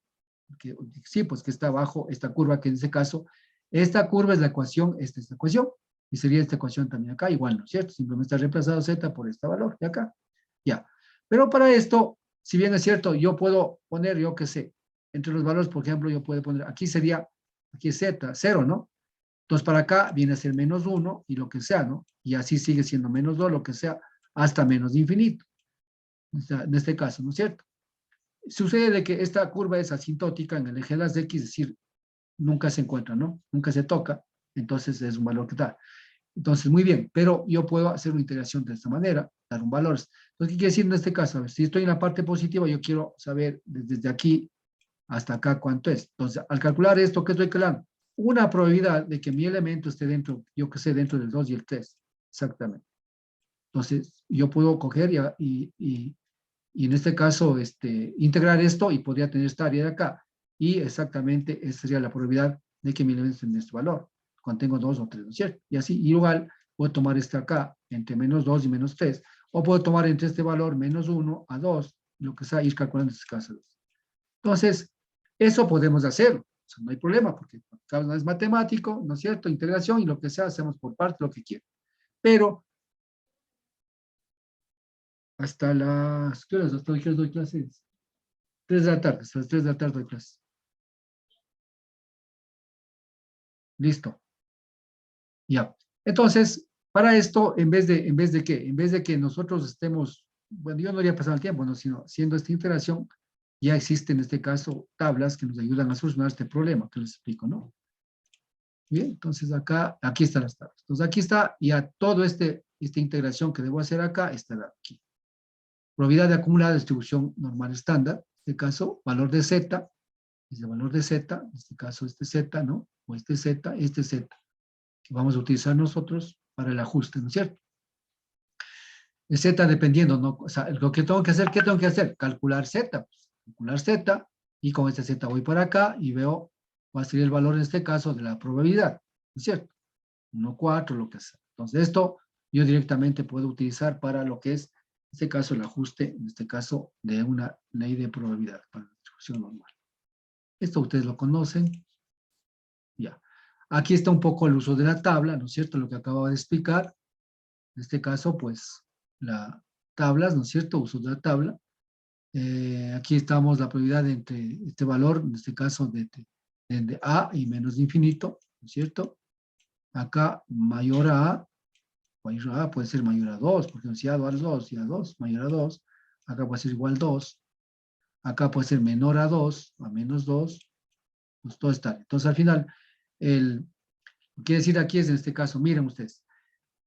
sí, pues que está bajo esta curva, que en este caso, esta curva es la ecuación, esta es la ecuación, y sería esta ecuación también acá, igual, ¿no es cierto? Simplemente está reemplazado z por este valor de acá. Ya. Pero para esto, si bien es cierto, yo puedo poner, yo qué sé, entre los valores, por ejemplo, yo puedo poner, aquí es z, 0, ¿no? Entonces, para acá viene a ser menos 1 y lo que sea, ¿no? Y así sigue siendo menos 2, lo que sea, hasta menos de infinito. O sea, en este caso, ¿no es cierto? Sucede de que esta curva es asintótica en el eje de las x, es decir, nunca se encuentra, ¿no? Nunca se toca, entonces es un valor que da. Entonces, muy bien, pero yo puedo hacer una integración de esta manera, dar un valor. Entonces, ¿qué quiere decir en este caso? A ver, si estoy en la parte positiva, yo quiero saber desde aquí hasta acá cuánto es. Entonces, al calcular esto, ¿qué estoy calculando? Una probabilidad de que mi elemento esté dentro, yo que sé, dentro del 2 y el 3. Exactamente. Entonces, yo puedo coger y en este caso integrar esto y podría tener esta área de acá. Y exactamente esa sería la probabilidad de que mi elemento esté en este valor, cuando tengo 2 o 3, ¿no es cierto? Y así, igual, puedo tomar este acá, entre menos 2 y menos 3, o puedo tomar entre este valor menos 1 a 2, lo que sea, ir calculando este caso. Entonces, eso podemos hacerlo. O sea, no hay problema, porque cada uno es matemático, ¿no es cierto? Integración y lo que sea, hacemos por parte lo que quiera. Pero hasta las, ¿qué horas? Hasta hoy doy clases. 3 de la tarde, hasta las 3 de la tarde doy clases. Listo. Ya. Entonces, para esto, en vez de qué, en vez de que nosotros estemos, bueno, yo no haría pasar el tiempo, ¿no? Sino haciendo esta integración, ya existen en este caso tablas que nos ayudan a solucionar este problema que les explico, ¿no? Bien, entonces aquí están las tablas. Entonces aquí está ya todo esta integración que debo hacer acá, estará aquí. Probabilidad de acumulada de distribución normal estándar, en este caso, valor de z, es el valor de z, en este caso este z, ¿no? O este z, que vamos a utilizar nosotros para el ajuste, ¿no es cierto? El z dependiendo, ¿no? O sea, lo que tengo que hacer, ¿qué tengo que hacer? Calcular z, pues, calcular z, y con este z voy para acá y veo cuál sería el valor en este caso de la probabilidad, ¿no es cierto? 1, 4, lo que sea. Entonces, esto yo directamente puedo utilizar para lo que es, en este caso, el ajuste, en este caso, de una ley de probabilidad para la distribución normal. Esto ustedes lo conocen. Ya. Aquí está un poco el uso de la tabla, ¿no es cierto? Lo que acabo de explicar. En este caso, pues, las tablas, ¿no es cierto? Uso de la tabla. Aquí estamos la probabilidad entre este valor, en este caso, de A y menos de infinito, ¿no es cierto? Acá, mayor a A, mayor a A puede ser mayor a 2, porque si A igual a 2 y a 2, mayor a 2, acá puede ser igual a 2, acá puede ser menor a 2, a menos 2, pues todo está. Entonces, al final, lo que quiere decir aquí es en este caso, miren ustedes,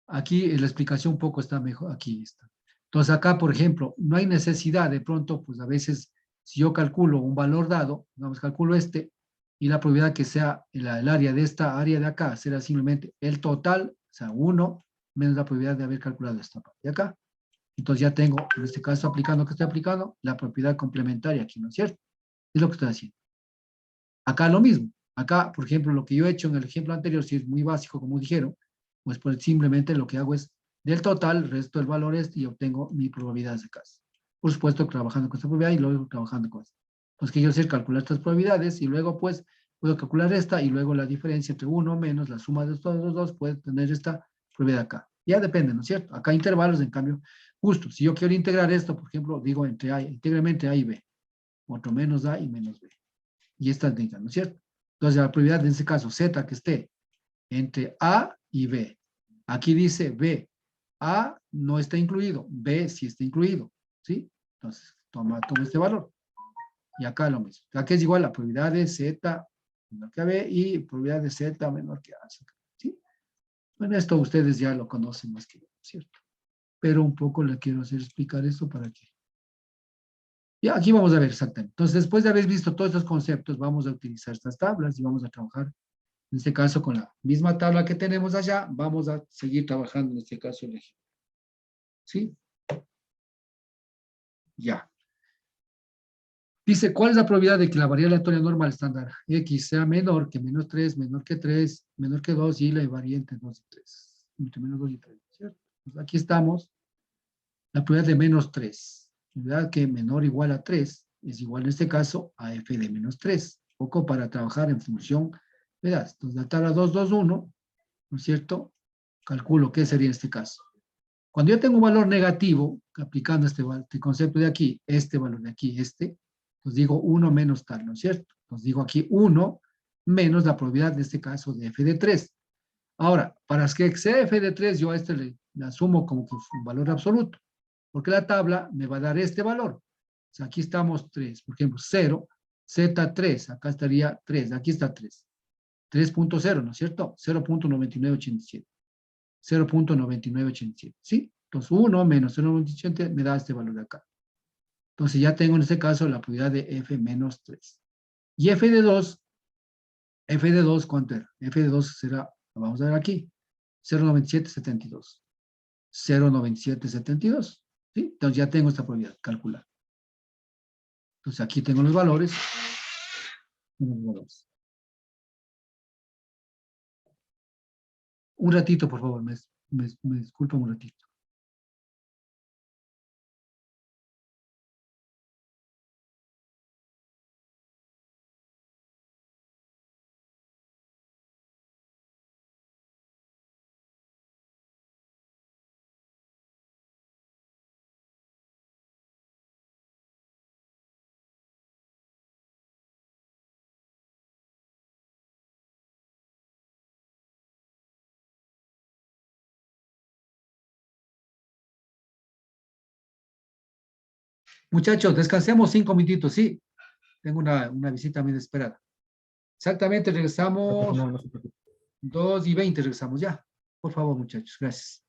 aquí la explicación un poco está mejor, aquí está. Entonces, acá, por ejemplo, no hay necesidad, de pronto, pues a veces, si yo calculo un valor dado, vamos, calculo y la probabilidad que sea el área de esta área de acá será simplemente el total, o sea, 1 menos la probabilidad de haber calculado esta parte de acá. Entonces ya tengo, en este caso, aplicando lo que estoy aplicando, la propiedad complementaria aquí, ¿no es cierto? Es lo que estoy haciendo. Acá lo mismo. Acá, por ejemplo, lo que yo he hecho en el ejemplo anterior, si es muy básico, como dijeron, pues simplemente lo que hago es del total, resto el valor y obtengo mi probabilidad de caso. Por supuesto, trabajando con esta probabilidad y luego trabajando con esta. Entonces, que yo sé calcular estas probabilidades y luego, pues, puedo calcular esta y luego la diferencia entre uno menos la suma de todos los dos puede tener esta probabilidad acá. Ya depende, ¿no es cierto? Acá intervalos, en cambio, justo, si yo quiero integrar esto, por ejemplo, digo entre A, íntegramente A y B, otro menos A y menos B. Y esta es ¿no es cierto? Entonces, la probabilidad en este caso, Z, que esté entre A y B. Aquí dice B. A no está incluido, B sí está incluido, ¿sí? Entonces, toma este valor. Y acá lo mismo. Acá es igual a probabilidad de Z menor que a B y probabilidad de Z menor que A, ¿sí? Bueno, esto ustedes ya lo conocen más que yo, ¿cierto? Pero un poco le quiero hacer explicar esto para que... Y aquí vamos a ver exactamente. Entonces, después de haber visto todos estos conceptos, vamos a utilizar estas tablas y vamos a trabajar, en este caso, con la misma tabla que tenemos allá, vamos a seguir trabajando, en este caso, el ejemplo. ¿Sí? Ya. Dice, ¿cuál es la probabilidad de que la variable aleatoria normal estándar X sea menor que menos 3, menor que 3, menor que 2 y la variante 2 y 3? Entre menos 2 y 3, ¿cierto? Pues aquí estamos, la probabilidad de menos 3. La probabilidad que menor o igual a 3 es igual en este caso a f de menos 3. Poco para trabajar en función, ¿verdad? Entonces la tabla 2, 2, 1, ¿no es cierto? Calculo qué sería en este caso. Cuando yo tengo un valor negativo, aplicando este concepto de aquí, este valor de aquí, pues digo 1 menos tal, ¿no es cierto? Entonces digo aquí 1 menos la probabilidad de este caso de f de 3. Ahora, para que sea f de 3, yo a este le asumo como que es un valor absoluto, porque la tabla me va a dar este valor. O sea, aquí estamos 3, por ejemplo, 0, Z3, acá estaría 3, aquí está 3. 3.0, ¿no es cierto? 0.9987. 0.9987, ¿sí? Entonces 1 menos 0.97 me da este valor de acá. Entonces ya tengo en este caso la probabilidad de f menos 3. Y f de 2, ¿cuánto era? F de 2 será, lo vamos a ver aquí, 0.9772. 0.9772, ¿sí? Entonces ya tengo esta probabilidad calculada. Entonces aquí tengo los valores. Un ratito, por favor, me disculpan un ratito. Muchachos, descansemos 5 minutitos, sí. Tengo una visita muy esperada. Exactamente, Profe, regresamos no se preocupe. 2:20, regresamos ya. Por favor, muchachos, gracias.